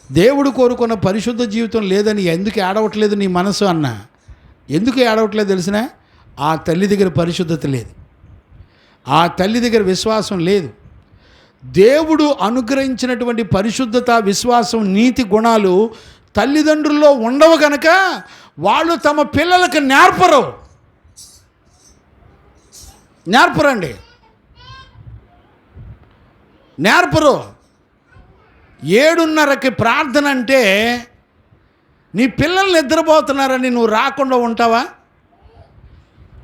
A: దేవుడు కోరుకున్న పరిశుద్ధ జీవితం లేదని ఎందుకు ఏడవట్లేదు నీ మనసు అన్నా? ఎందుకు ఏడవట్లేదు తెలిసిన, ఆ తల్లి దగ్గర పరిశుద్ధత లేదు, ఆ తల్లి దగ్గర విశ్వాసం లేదు. దేవుడు అనుగ్రహించినటువంటి పరిశుద్ధత, విశ్వాసం, నీతి గుణాలు తల్లిదండ్రుల్లో ఉండవు గనక వాళ్ళు తమ పిల్లలకు నేర్పరు. 7:30కి ప్రార్థన అంటే నీ పిల్లలు నిద్రపోతున్నారని నువ్వు రాకుండా ఉంటావా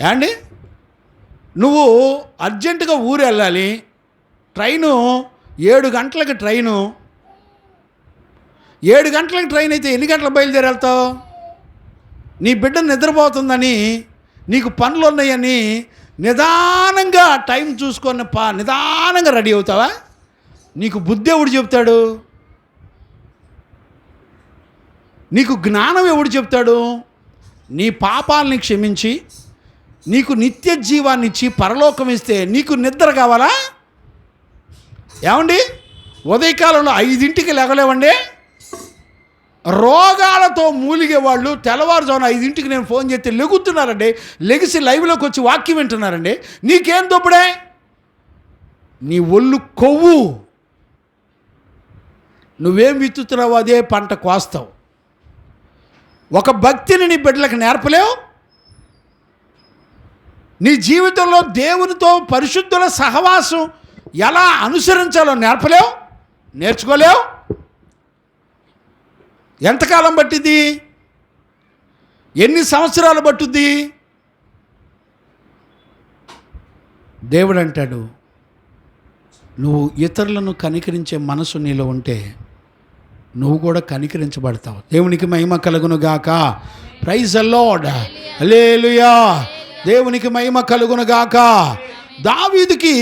A: ఏమండి? నువ్వు అర్జెంటుగా ఊరు వెళ్ళాలి, ట్రైను 7 గంటలకి ట్రైను. 7 గంటలకి ట్రైన్ అయితే ఎన్ని గంటలకు బయలుదేరి వెళ్తావు? నీ బిడ్డ నిద్రపోతుందని, నీకు పనులు ఉన్నాయని నిదానంగా టైం చూసుకొని నిదానంగా రెడీ అవుతావా? నీకు బుద్ధి ఎవడు చెప్తాడు? నీకు జ్ఞానం ఎవడు చెప్తాడు? నీ పాపాలని క్షమించి నీకు నిత్య జీవాన్ని ఇచ్చి పరలోకం ఇస్తే నీకు నిద్ర కావాలా? ఏమండి, ఉదయకాలంలో 5ంటికి లేగలేవండి. రోగాలతో మూలిగే వాళ్ళు తెల్లవారుజామున 5ంటికి నేను ఫోన్ చేస్తే లెగుతున్నారండి, లెగిసి లైవ్లోకి వచ్చి వాక్యం వింటున్నారండి. నీకేం తప్పుడే? నీ ఒళ్ళు కొవ్వు. నువ్వేం విత్తుతున్నావో అదే పంట కోస్తావు. ఒక భక్తిని నీ బిడ్డలకు నేర్పలేవు. నీ జీవితంలో దేవునితో పరిశుద్ధుల సహవాసం ఎలా అనుసరించాలో నేర్చుకోలేవు. ఎంతకాలం పట్టింది? ఎన్ని సంవత్సరాలు పట్టుద్ది? దేవుడు అంటాడు, నువ్వు ఇతరులను కనికరించే మనసు నీలో ఉంటే నువ్వు కూడా కనికరించబడతావు. దేవునికి మహిమ కలుగును గాక. Praise the Lord. హల్లెలూయా. దేవునికి మహిమ కలుగును గాక. దావీదుకి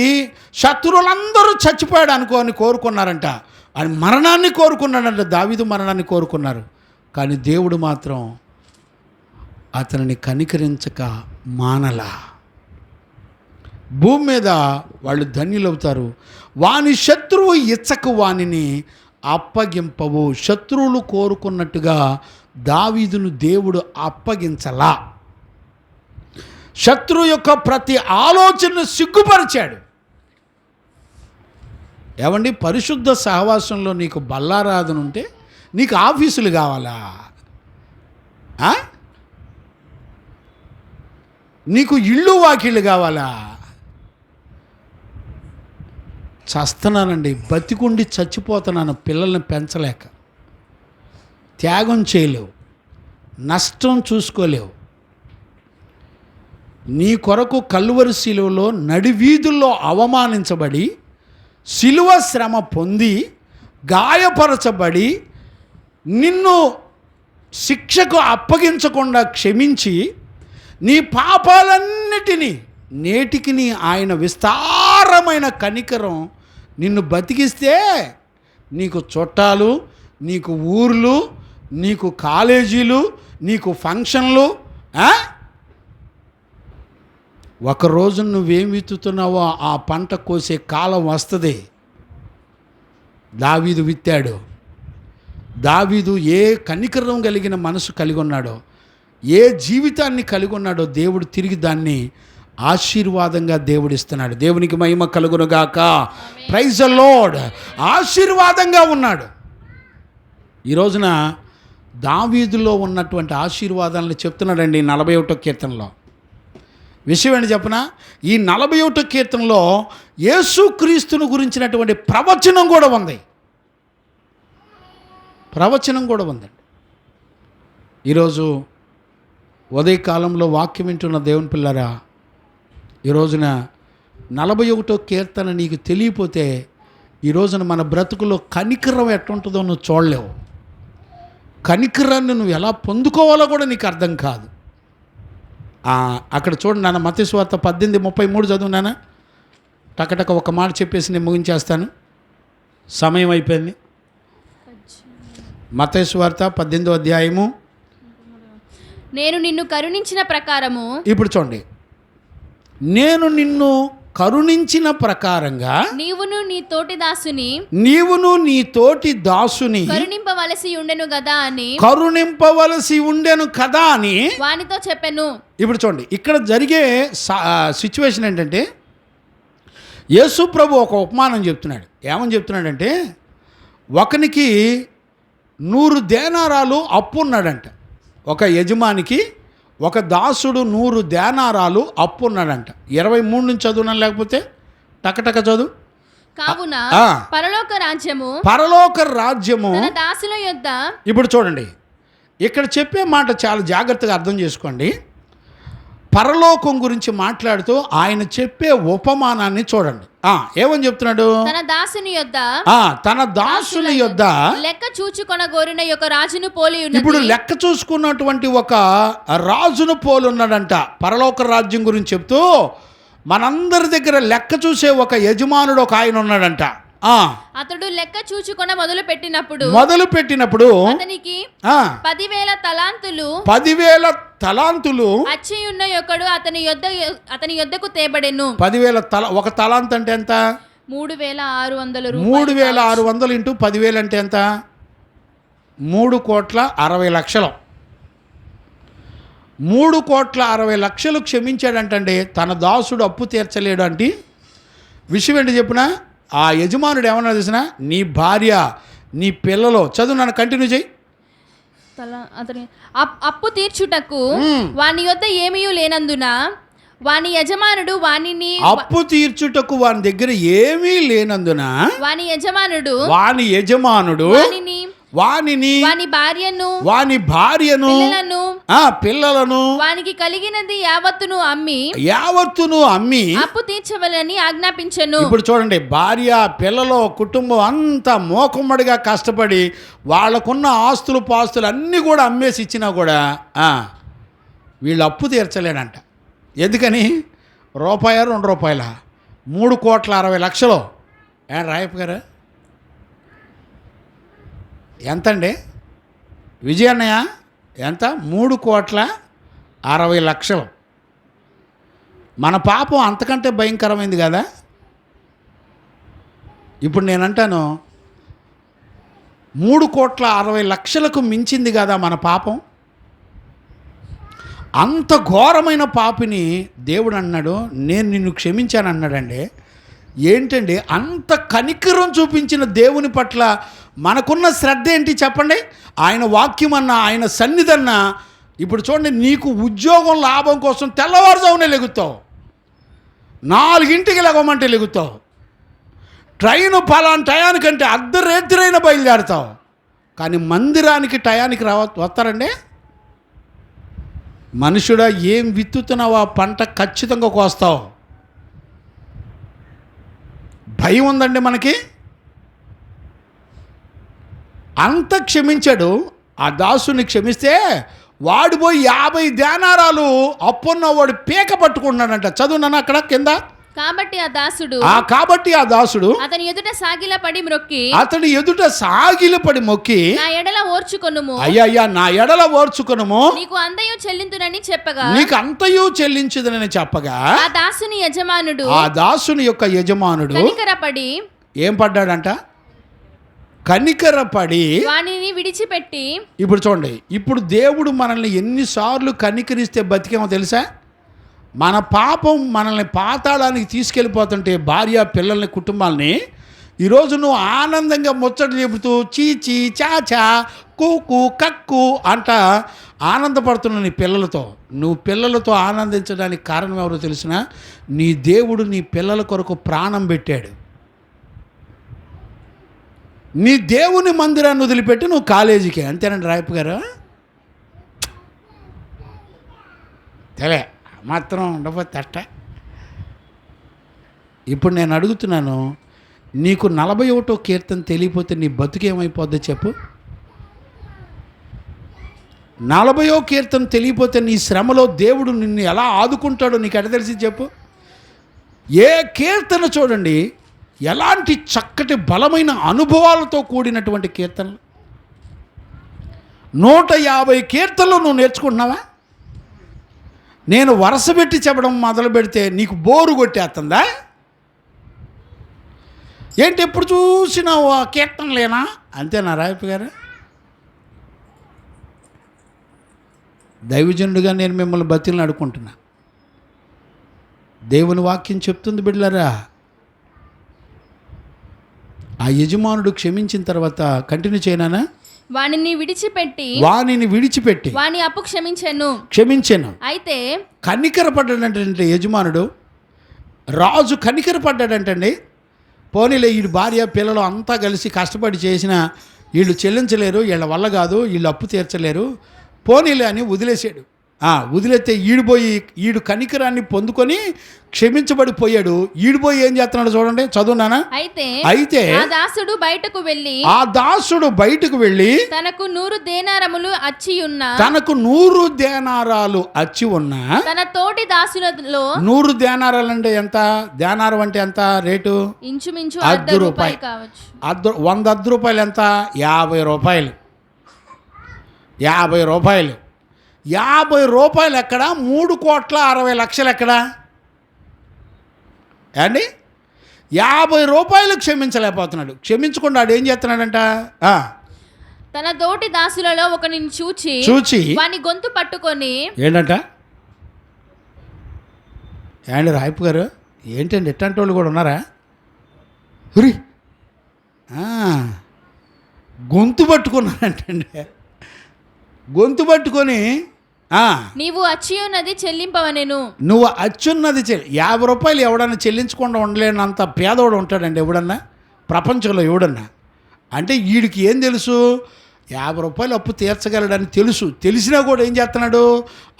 A: శత్రువులందరూ చచ్చిపోయాడు అని కోరుకున్నారంట. ఆయన మరణాన్ని కోరుకున్నాడంట. దావీదు మరణాన్ని కోరుకున్నారు. కానీ దేవుడు మాత్రం అతనిని కనికరించక మానలా. భూమి మీద వాళ్ళు ధన్యులవుతారు. వాని శత్రువు ఇచ్చకు వానిని అప్పగింపవు. శత్రువులు కోరుకున్నట్టుగా దావీదును దేవుడు అప్పగించలా. శత్రువు యొక్క ప్రతి ఆలోచనను సిగ్గుపరిచాడు. ఏమండి, పరిశుద్ధ సహవాసంలో నీకు బల్లారాధన ఉంటే నీకు ఆఫీసులు కావాలా? నీకు ఇళ్ళు వాకిళ్ళు కావాలా? చస్తున్నానండి, బతికుండి చచ్చిపోతున్నాను, పిల్లల్ని పెంచలేక. త్యాగం చేయలేవు, నష్టం చూసుకోలేవు. నీ కొరకు కల్వరి శిలువలో నడివీధుల్లో అవమానించబడి, శిలువ శ్రమ పొంది, గాయపరచబడి, నిన్ను శిక్షకు అప్పగించకుండా క్షమించి, నీ పాపాలన్నిటినీ నేటికి ఆయన విస్తారమైన కనికరం నిన్ను బతికిస్తే నీకు చుట్టాలు, నీకు ఊర్లు, నీకు కాలేజీలు, నీకు ఫంక్షన్లు. ఒకరోజు నువ్వేం విత్తుతున్నావో ఆ పంట కోసే కాలం వస్తుంది. దావీదు విత్తాడు. దావీదు ఏ కనికరం కలిగిన మనసు కలిగి ఉన్నాడో, ఏ జీవితాన్ని కలిగి ఉన్నాడో దేవుడు తిరిగి దాన్ని ఆశీర్వాదంగా దేవుడిస్తున్నాడు. దేవునికి మహిమ కలుగునుగాక. Praise the Lord. ఆశీర్వాదంగా ఉన్నాడు. ఈ రోజున దావీదులో ఉన్నటువంటి ఆశీర్వాదాలను చెప్తున్నాడండి 41వ కీర్తనలో. విషయం ఏంటి చెప్పనా? ఈ 41వ కీర్తనలో యేసుక్రీస్తును గురించినటువంటి ప్రవచనం కూడా ఉంది. ఈరోజు ఉదయకాలంలో వాక్యం వింటున్న దేవుని పిల్లరా, ఈ రోజున 41వ కీర్తన నీకు తెలియపోతే ఈ రోజున మన బ్రతుకులో కనికరం ఎట్టుంటుందో నువ్వు చూడలేవు. కనికరాన్ని నువ్వు ఎలా పొందుకోవాలో కూడా నీకు అర్థం కాదు. అక్కడ చూడండి నాన్న, మత్తయి సువార్త 18:33 చదువు నాన్న. టకటక ఒక మాట చెప్పేసి నేను ముగించేస్తాను, సమయం అయిపోయింది. మత్తయి సువార్త 18వ అధ్యాయము.
B: నేను నిన్ను కరుణించిన ప్రకారము.
A: ఇప్పుడు చూడండి, నేను నిన్ను కరుణించిన ప్రకారంగా
B: నీవును నీ తోటి దాసుని కరుణింపవలసి ఉండెను కదా అని వానితో చెప్పెను.
A: ఇప్పుడు చూడండి, ఇక్కడ జరిగే సిచ్యువేషన్ ఏంటంటే, యేసు ప్రభు ఒక ఉపమానం చెప్తున్నాడు. ఏమని చెప్తున్నాడంటే, ఒకనికి 100 దేనారాలు అప్పు ఉన్నాడంట. ఒక యజమానికి ఒక దాసుడు 100 దేనారాలు అప్పు ఉన్నాడంట. 23 నుంచి చదువునా, లేకపోతే టకటక చదువు.
B: కావున
A: ఆ.
B: పరలోక రాజ్యము
A: తన
B: దాసుల యొద్ద.
A: ఇప్పుడు చూడండి, ఇక్కడ చెప్పే మాట చాలా జాగ్రత్తగా అర్థం చేసుకోండి. పరలోకం గురించి మాట్లాడుతూ ఆయన చెప్పే ఉపమానాన్ని చూడండి. ఏమని చెప్తున్నాడు?
B: తన దాసుని యొద్ద,
A: తన దాసుల యొద్ద
B: లెక్క చూచుకొనగోరిన యొక్క రాజును పోలి ఉన్నది.
A: ఇప్పుడు లెక్క చూసుకున్నటువంటి ఒక రాజును పోలి ఉన్నాడంట. పరలోక రాజ్యం గురించి చెప్తూ మనందరి దగ్గర లెక్క చూసే ఒక యజమానుడు ఒక ఆయన ఉన్నాడంట.
B: అతడు లెక్క చూచుకొన మొదలు
A: పెట్టినప్పుడు
B: అతనికి 10,000 తలాంతులు
A: 10,000 తలాంతులు
B: అచ్చియున్న యొక్కడు అతని యొద్దకు తేబడెను.
A: 10,000 ఒక తలాంత్ అంటే ఎంత?
B: 3,600
A: 3,600 ఇంటూ 10,000 అంటే ఎంత? 3,60,00,000. 3,60,00,000 క్షమించాడంటే తన దాసుడు అప్పు తీర్చలేడు అంటే విషయం ఏంటి చెప్పిన? ఆ యజమానుడు ఏమన్నా తెలిసిన, నీ భార్య నీ పిల్లలు, చదువు నన్ను కంటిన్యూ చేయి.
B: అతని అప్పు తీర్చుటకు వాని యొద్ద ఏమీ లేనందున వాని యజమానుడు వానిని
A: అప్పు తీర్చుటకు వాని దగ్గర ఏమీ లేనందున
B: వాని యజమానుడు
A: వానిని
B: వాని భార్యను
A: పిల్లలను
B: వానికి కలిగినది యావత్తును అమ్మి అప్పు తీర్చవలని ఆజ్ఞాపించెను.
A: ఇప్పుడు చూడండి, భార్య పిల్లలు కుటుంబం అంతా మోకమ్మడిగా కష్టపడి వాళ్ళకున్న ఆస్తులు పాస్తులు అన్నీ కూడా అమ్మేసి ఇచ్చినా కూడా వీళ్ళు అప్పు తీర్చలేడంట. ఎందుకని? రూపాయ 2 రూపాయల 3,60,00,000. రాయప్ప గారు ఎంతండి? విజయన్నయ్య ఎంత? 3,60,00,000. మన పాపం అంతకంటే భయంకరమైంది కదా. ఇప్పుడు నేనంటాను 3,60,00,000కు మించింది కదా మన పాపం. అంత ఘోరమైన పాపిని దేవుడు అన్నాడు, నేను నిన్ను క్షమించాను అన్నాడండి. ఏంటండి అంత కనికరం చూపించిన దేవుని పట్ల మనకున్న శ్రద్ధ ఏంటి చెప్పండి? ఆయన వాక్యం అన్నా, ఆయన సన్నిధన్నా. ఇప్పుడు చూడండి, నీకు ఉద్యోగం లాభం కోసం తెల్లవారుజామునే లెగుతావు, 4ంటికి లెగమంటే లెగుతావు, ట్రైను పలానా టయానికంటే అర్ధరాత్రైన బయలుదేరుతావు. కానీ మందిరానికి టయానికి వస్తారండి? మనుషుడా, ఏం విత్తుతున్నావు ఆ పంట ఖచ్చితంగా కోస్తావు. భయం ఉందండి మనకి. అంత క్షమించాడు. ఆ దాసుని క్షమిస్తే వాడు పోయి 50 దేనారాలు అప్పున్న వాడు పీక పట్టుకున్నాడంట. చదువునన్నా అక్కడ కింద.
B: కాబట్టి ఆ దాసుడు
A: అతని ఎదుట సాగిలపడి మొక్కి
B: నా ఎడల ఓర్చుకొనుము,
A: అయ్యా నా ఎడల ఓర్చుకొనుము,
B: నీకు అంతయు
A: చెల్లించుదనని చెప్పగా
B: ఆ దాసుని
A: యొక్క యజమానుడు
B: కనికరపడి
A: ఏం పడ్డాడంట? కనికరపడి
B: వానిని విడిచిపెట్టి.
A: ఇప్పుడు చూడండి, ఇప్పుడు దేవుడు మనల్ని ఎన్నిసార్లు కనికరిస్తే బతికేమో తెలుసా? మన పాపం మనల్ని పాతాళానికి తీసుకెళ్ళిపోతుంటే భార్య పిల్లల్ని కుటుంబాలని ఈరోజు నువ్వు ఆనందంగా ముచ్చట్లు చెబుతూ చీచి చాచా కూకు కక్కు అంట ఆనందపడుతున్నావు నీ పిల్లలతో. నువ్వు పిల్లలతో ఆనందించడానికి కారణం ఎవరో తెలిసినా, నీ దేవుడు నీ పిల్లల కొరకు ప్రాణం పెట్టాడు. నీ దేవుని మందిరాన్ని వదిలిపెట్టి నువ్వు కాలేజీకి, అంతేనండి రాయప్ప గారు. తెలే మాత్రం ఉండకపోతే అట్ట. ఇప్పుడు నేను అడుగుతున్నాను, నీకు 41వ కీర్తన తెలియపోతే నీ బతుకేమైపోద్దో చెప్పు. 40వ కీర్తన తెలియపోతే నీ శ్రమలో దేవుడు నిన్ను ఎలా ఆదుకుంటాడో నీకు ఎట తెలిసి చెప్పు. ఏ కీర్తన చూడండి, ఎలాంటి చక్కటి బలమైన అనుభవాలతో కూడినటువంటి కీర్తనలు. 150 కీర్తనలు నువ్వు నేర్చుకుంటున్నావా? నేను వరుస పెట్టి చెప్పడం మొదలు పెడితే నీకు బోరు కొట్టేస్తుందా ఏంటి? ఎప్పుడు చూసినా కీర్తనలేనా? అంతేనా రాయప్ప గారు? దైవజనుడిగా నేను మిమ్మల్ని బతిని అడుకుంటున్నా. దేవుని వాక్యం చెప్తుంది బిడ్డలారా, ఆ యజమానుడు క్షమించిన తర్వాత కంటిన్యూ చేయనా?
B: వానిని విడిచిపెట్టి
A: వాని
B: అప్పు
A: క్షమించాను.
B: అయితే
A: కనికరపడ్డాడంటే యజమానుడు, రాజు కనికరపడ్డాడంటండి. పోనీలే వీడి భార్య పిల్లలు అంతా కలిసి కష్టపడి చేసిన వీళ్ళు చెల్లించలేరు, వీళ్ళ వల్ల కాదు, వీళ్ళు అప్పు తీర్చలేరు, పోనీలే అని వదిలేసాడు. వదిలేస్తే ఈడు కనికరాన్ని పొందుకొని క్షమించబడిపోయాడు. ఈడిపోయి ఏం చేస్తున్నాడు చూడండి, చదువునానా. అయితే
B: ఆ దాసుడు బయటకు వెళ్ళి తనకు 100 దేనారములు అచ్చి ఉన్న తన తోటి దాసులలో
A: 100 దేనారాలు అంటే ఎంత? దేనారం అంటే ఎంత రేటు?
B: ఇంచుమించు ₹10 కావచ్చు.
A: 100 అర్ధ రూపాయలు ఎంత? 50 రూపాయలు. 50 రూపాయలు. 50 రూపాయలు ఎక్కడ? 3,60,00,000 ఎక్కడ అండి? 50 రూపాయలు క్షమించలేకపోతున్నాడు. క్షమించకుండా ఆడు ఏం చేస్తున్నాడంట?
B: తన తోటి దాసులలో ఒకరిని చూచి వాని గొంతు పట్టుకొని
A: ఏంటంట? ఏండి రాయపు గారు, ఏంటండి ఎట్లాంటి వాళ్ళు కూడా ఉన్నారా? గొంతు పట్టుకున్నానంటండి. గొంతు పట్టుకొని
B: నీవు అచ్చున్నది చెల్లింపవనెను.
A: నువ్వు అచ్చున్నది 50 రూపాయలు ఎవడన్నా చెల్లించకుండా ఉండలేనంత పేదవాడు ఉంటాడండి ఎవడన్నా ప్రపంచంలో? ఎవడన్నా అంటే వీడికి ఏం తెలుసు? 50 రూపాయలు అప్పు తీర్చగలడని తెలుసు. తెలిసినా కూడా ఏం చేస్తున్నాడు?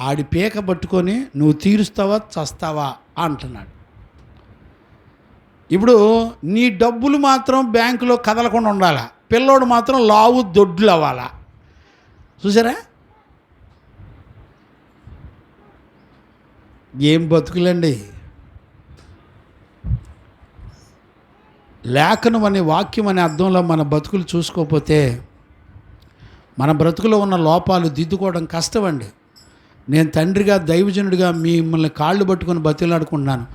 A: ఆడి పీక పట్టుకొని నువ్వు తీరుస్తావా చస్తావా అంటున్నాడు. ఇప్పుడు నీ డబ్బులు మాత్రం బ్యాంకులో కదలకుండా ఉండాలా, పిల్లోడు మాత్రం లావు దొడ్లు అవ్వాలా. చూసారా ఏం బతుకులండి. లేఖనం అనే వాక్యం అనే అర్థంలో మన బతుకులు చూసుకోకపోతే మన బ్రతుకులో ఉన్న లోపాలు దిద్దుకోవడం కష్టమండి. నేను తండ్రిగా దైవజనుడిగా మిమ్మల్ని కాళ్ళు పట్టుకొని బతిలాడుకుంటున్నాను.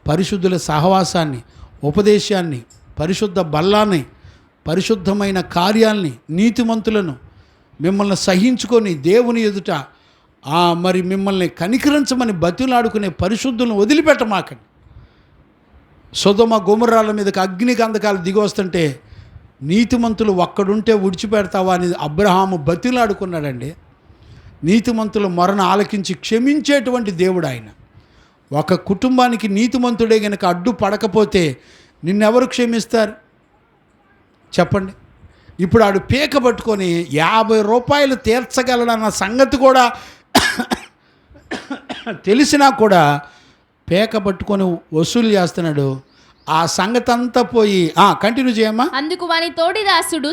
A: పరిశుద్ధుల సహవాసాన్ని, ఉపదేశాన్ని, పరిశుద్ధ బల్లాన్ని, పరిశుద్ధమైన కార్యాల్ని, నీతిమంతులను మిమ్మల్ని సహించుకొని దేవుని ఎదుట మరి మిమ్మల్ని కనికరించమని బతిలాడుకునే పరిశుద్ధులను వదిలిపెట్టమాకండి. సొదొమ గొమొర్రాల మీదకి అగ్ని గంధకాలు దిగి వస్తుంటే నీతిమంతులు ఒక్కడుంటే విడిచిపెడతావా అని అబ్రహాము బతిలాడుకున్నాడండి. నీతిమంతుల మొరను ఆలకించి క్షమించేటువంటి దేవుడు ఆయన. ఒక కుటుంబానికి నీతిమంతుడే గనక అడ్డు పడకపోతే నిన్నెవరు క్షమిస్తారు చెప్పండి? ఇప్పుడు ఆడు పీక పట్టుకొని 50 రూపాయలు తీర్చగలడన్న సంగతి కూడా తెలిసినా కూడా పీక పట్టుకొని వసూలు చేస్తున్నాడు. ఆ సంగతి అంతా పోయి కంటిన్యూ చేయమ్మా.
B: అందుకు వాని తోడి దాసుడు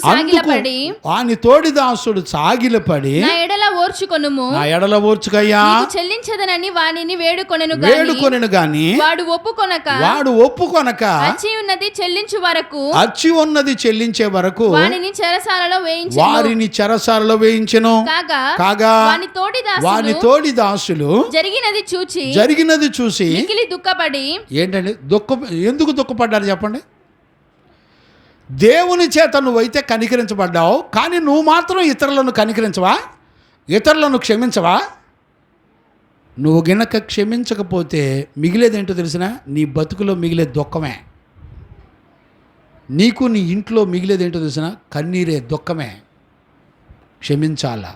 B: సాగిలపడి
A: నా ఎడల ఓర్చుకయ్యా
B: చెల్లించదనని వానిని
A: వేడుకొనెను గాని
B: వాడు ఒప్పుకొనక అచ్చి ఉన్నది చెల్లించే వరకు వారిని చెరసాలలో వేయించెను. కాగా వాని తోడి దాసులు జరిగినది చూసి దుఃఖపడి ఏంటండి ఎందుకు దుఃఖపడ్డారు చెప్పండి? దేవుని చేత నువ్వైతే కనికరించబడ్డావు, కానీ నువ్వు మాత్రం ఇతరులను కనికరించవా? ఇతరులను క్షమించవా? నువ్వు గినక క్షమించకపోతే మిగిలేదేంటో తెలిసినా? నీ బతుకులో మిగిలే దుఃఖమే. నీకు నీ ఇంట్లో మిగిలేదేంటో తెలిసినా? కన్నీరే, దుఃఖమే. క్షమించాలా.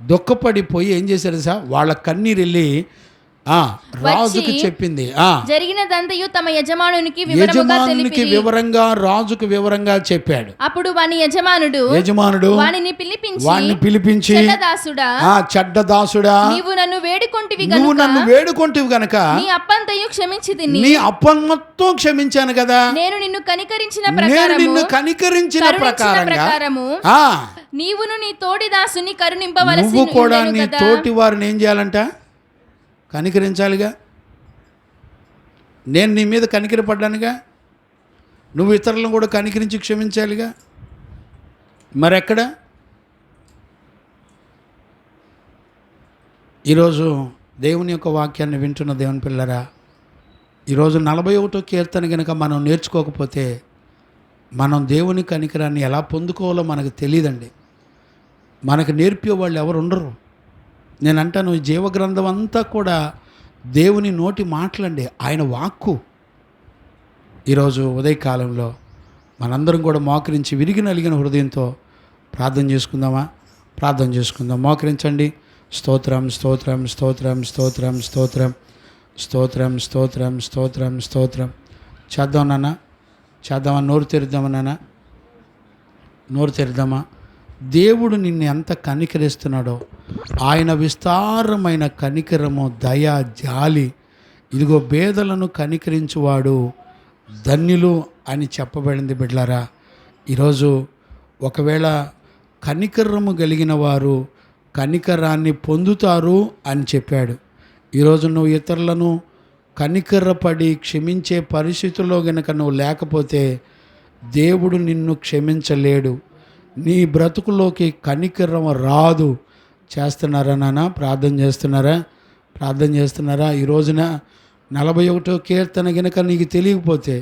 B: దుఃఖపడిపోయి ఏం చేశారు సార్? వాళ్ళ కన్నీరు వెళ్ళి రాజుకు చెప్పింది. జరిగినదంతయు తమ యజమానునికి
A: వివరంగా రాజుకు వివరంగా చెప్పాడు.
B: అప్పుడు వాని యజమానుడు వానిని
A: పిలిపించి చెడ్డ దాసుడా,
B: నీవు నన్ను
A: వేడుకొంటివి గనక
B: నీ అప్పంతయు క్షమించితిని.
A: నీ అప్పం మొత్తం క్షమించాను కదా.
B: నేను నిన్ను కనికరించిన
A: ప్రకారము
B: నీవును నీ తోటి దాసుని కరుణింపవలసి.
A: నువ్వు కూడా నీ తోటి వారిని ఏం చేయాలంట? కనికరించాలిగా. నేను నీ మీద కనికరపడ్డానుగా, నువ్వు ఇతరులను కూడా కనికరించి క్షమించాలిగా. మరెక్కడ? ఈరోజు దేవుని యొక్క వాక్యాన్ని వింటున్న దేవుని పిల్లరా, ఈరోజు 41వ కీర్తన కనుక మనం నేర్చుకోకపోతే మనం దేవుని కనికరాన్ని ఎలా పొందుకోవాలో మనకు తెలియదండి. మనకు నేర్పే వాళ్ళు ఎవరు ఉండరు. నేను అంటాను, ఈ జీవగ్రంథం అంతా కూడా దేవుని నోటి మాటలండి, ఆయన వాక్కు. ఈరోజు ఉదయకాలంలో మనందరం కూడా మోకరించి విరిగి నలిగిన హృదయంతో ప్రార్థన చేసుకుందామా? ప్రార్థన చేసుకుందాం. మోకరించండి. స్తోత్రం స్తోత్రం స్తోత్రం స్తోత్రం స్తోత్రం. స్తోత్రం, స్తోత్రం, స్తోత్రం, స్తోత్రం. చేద్దాం నాన్న, చేద్దామా? నోరు తెరుద్దామా నాన్న? నోరు తెరుద్దామా? దేవుడు నిన్ను ఎంత కనికరిస్తున్నాడో, ఆయన విస్తారమైన కనికరము, దయ, జాలి, ఇదిగో బేదలను కనికరించువాడు ధన్యులు అని చెప్పబడింది బిడ్డలారా. ఈరోజు ఒకవేళ కనికరము కలిగిన వారు కనికరాన్ని పొందుతారు అని చెప్పాడు. ఈరోజు నువ్వు ఇతరులను కనికరపడి క్షమించే పరిస్థితుల్లో గనక నువ్వు లేకపోతే దేవుడు నిన్ను క్షమించలేడు. నీ బ్రతుకులోకి కనికరం రాదు. చేస్తున్నారా నాన్న? ప్రార్థన చేస్తున్నారా? ప్రార్థన చేస్తున్నారా? ఈ రోజున 41వ కీర్తన గనక నీకు తెలియకపోతే,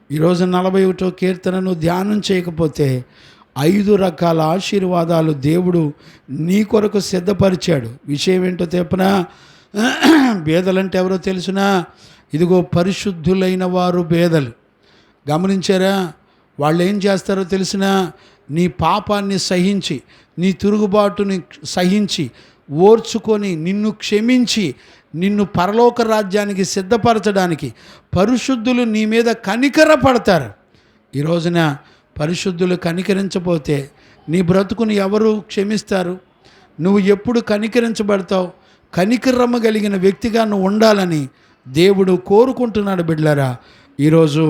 A: ఈరోజు 41వ కీర్తనను ధ్యానం చేయకపోతే 5 రకాల ఆశీర్వాదాలు దేవుడు నీ కొరకు సిద్ధపరిచాడు. విషయం ఏంటో చెప్పనా? బేదలంటే ఎవరో తెలుసునా? ఇదిగో పరిశుద్ధులైన వారు బేదలు. గమనించారా? వాళ్ళు ఏం చేస్తారో తెలిసినా? నీ పాపాన్ని సహించి, నీ తిరుగుబాటుని సహించి, ఓర్చుకొని, నిన్ను క్షమించి, నిన్ను పరలోక రాజ్యానికి సిద్ధపరచడానికి పరిశుద్ధులు నీ మీద కనికరపడతారు. ఈ రోజున పరిశుద్ధులు కనికరించకపోతే నీ బ్రతుకుని ఎవరు క్షమిస్తారు? నువ్వు ఎప్పుడు కనికరించబడతావు? కనికరమ్మ కలిగిన వ్యక్తిగా నువ్వు ఉండాలని దేవుడు కోరుకుంటున్నాడు బిడ్డలారా. ఈరోజు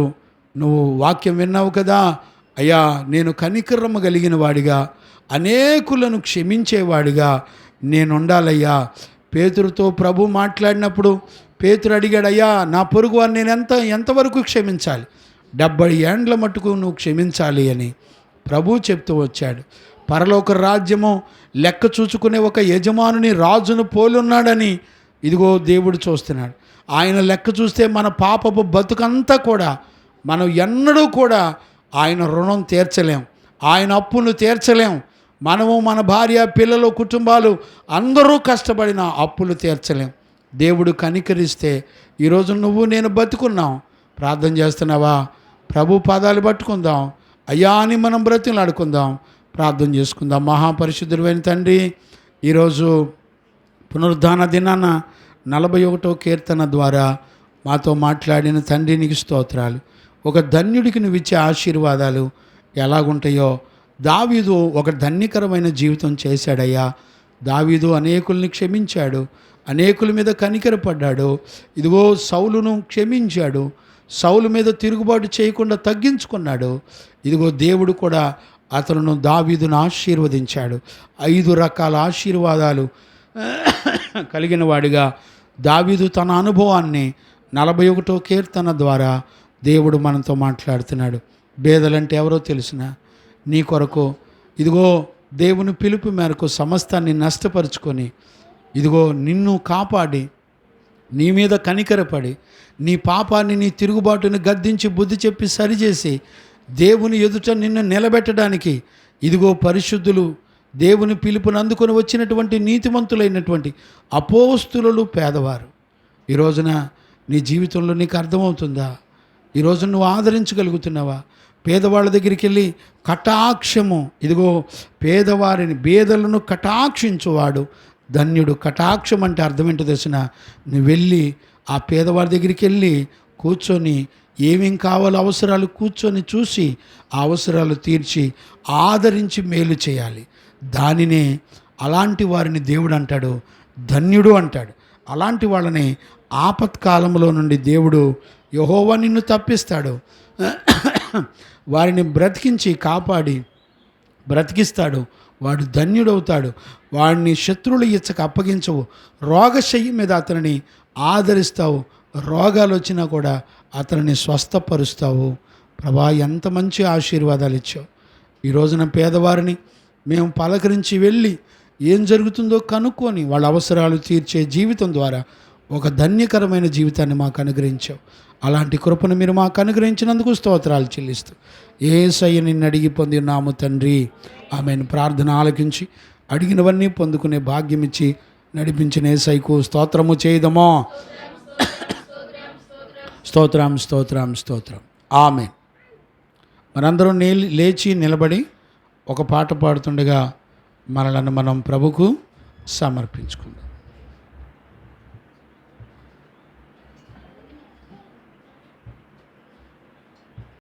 A: నువ్వు వాక్యం విన్నావు కదా, అయ్యా నేను కనికరమ్మ కలిగిన వాడిగా, అనేకులను క్షమించేవాడిగా నేను ఉండాలయ్యా. పేతురుతో ప్రభు మాట్లాడినప్పుడు పేతురు అడిగాడు, అయ్యా నా పొరుగు వారిని నేను ఎంతవరకు క్షమించాలి? 70 ఏండ్ల మట్టుకు నువ్వు క్షమించాలి అని ప్రభు చెప్తూ వచ్చాడు. పరలోక రాజ్యము లెక్క చూచుకునే ఒక యజమానుని, రాజును పోలున్నాడని ఇదిగో దేవుడు చూస్తున్నాడు. ఆయన లెక్క చూస్తే మన పాపపు బతుకంతా కూడా మనం ఎన్నడూ కూడా ఆయన రుణం తీర్చలేం, ఆయన అప్పును తీర్చలేం. మనము, మన భార్య, పిల్లలు, కుటుంబాలు అందరూ కష్టపడిన అప్పులు తీర్చలేం. దేవుడు కనికరిస్తే ఈరోజు నువ్వు నేను బతుకున్నాం. ప్రార్థన చేస్తున్నావా? ప్రభు పాదాలు పట్టుకుందాం, అయ్యా అని మనం బ్రతిలాడుకుందాం, ప్రార్థన చేసుకుందాం. మహాపరిశుద్ధుడైన తండ్రి, ఈరోజు పునరుద్ధాన దినాన 41వ కీర్తన ద్వారా మాతో మాట్లాడిన తండ్రి నీకు స్తోత్రాలు. ఒక ధన్యుడికి నువ్వు ఇచ్చే ఆశీర్వాదాలు ఎలాగుంటాయో, దావీదు ఒక ధన్యకరమైన జీవితం చేశాడయ్యా. దావీదు అనేకుల్ని క్షమించాడు, అనేకుల మీద కనికరపడ్డాడు. ఇదిగో సౌలును క్షమించాడు, సౌలు మీద తిరుగుబాటు చేయకుండా తగ్గించుకున్నాడు. ఇదిగో దేవుడు కూడా అతను దావీదును ఆశీర్వదించాడు. 5 రకాల ఆశీర్వాదాలు కలిగిన వాడిగా దావీదు తన అనుభవాన్ని 41వ కీర్తన ద్వారా దేవుడు మనతో మాట్లాడుతున్నాడు. బేదలంటే ఎవరో తెలిసిన నీ కొరకు ఇదిగో దేవుని పిలుపు మేరకు సమస్తాన్ని నష్టపరుచుకొని ఇదిగో నిన్ను కాపాడి, నీ మీద కనికరపడి, నీ పాపాన్ని, నీ తిరుగుబాటుని గద్దించి బుద్ధి చెప్పి సరిచేసి దేవుని ఎదుట నిన్ను నిలబెట్టడానికి ఇదిగో పరిశుద్ధులు, దేవుని పిలుపుని అందుకొని వచ్చినటువంటి నీతిమంతులైనటువంటి అపోస్తులు పేదవారు. ఈ రోజున నీ జీవితంలో నీకు అర్థమవుతుందా? ఈరోజు నువ్వు ఆదరించగలుగుతున్నావా? పేదవాళ్ళ దగ్గరికి వెళ్ళి కటాక్షము, ఇదిగో పేదవారిని, బేదలను కటాక్షించువాడు ధన్యుడు. కటాక్షం అంటే అర్థం ఏంటో తెలిసిన? నువ్వు వెళ్ళి ఆ పేదవాడి దగ్గరికి వెళ్ళి కూర్చొని ఏమేం కావాలో అవసరాలు కూర్చొని చూసి ఆ అవసరాలు తీర్చి ఆదరించి మేలు చేయాలి. దానినే అలాంటి వారిని దేవుడు అంటాడు ధన్యుడు అంటాడు. అలాంటి వాళ్ళని ఆపత్కాలంలో నుండి దేవుడు యెహోవా నిన్ను తప్పిస్తాడు, వారిని బ్రతికించి కాపాడి బ్రతికిస్తాడు. వాడు ధన్యుడవుతాడు. వాడిని శత్రువులు ఇచ్చక అప్పగించవు. రోగశయ్య మీద అతనిని ఆదరిస్తావు. రోగాలు వచ్చినా కూడా అతనిని స్వస్థపరుస్తావు. ప్రభా, ఎంత మంచి ఆశీర్వాదాలు ఇచ్చావు. ఈ రోజున పేదవారిని మేము పలకరించి వెళ్ళి ఏం జరుగుతుందో కనుక్కొని వాళ్ళ అవసరాలు తీర్చే జీవితం ద్వారా ఒక ధన్యకరమైన జీవితాన్ని మాకు అనుగ్రహించావు. అలాంటి కృపను మీరు మాకు అనుగ్రహించినందుకు స్తోత్రాలు చెల్లిస్తూ యేసయ్య నిన్ను అడిగి పొందినాము తండ్రి, ఆమెను. ప్రార్థన ఆలకించి అడిగినవన్నీ పొందుకునే భాగ్యం ఇచ్చి నడిపించిన యేసయ్యకు స్తోత్రము చేయదమో. స్తోత్రం, స్తోత్రం, స్తోత్రం. ఆమేన్. మనందరం లేచి నిలబడి ఒక పాట పాడుతుండగా మనలను మనం ప్రభుకు సమర్పించుకుందాం.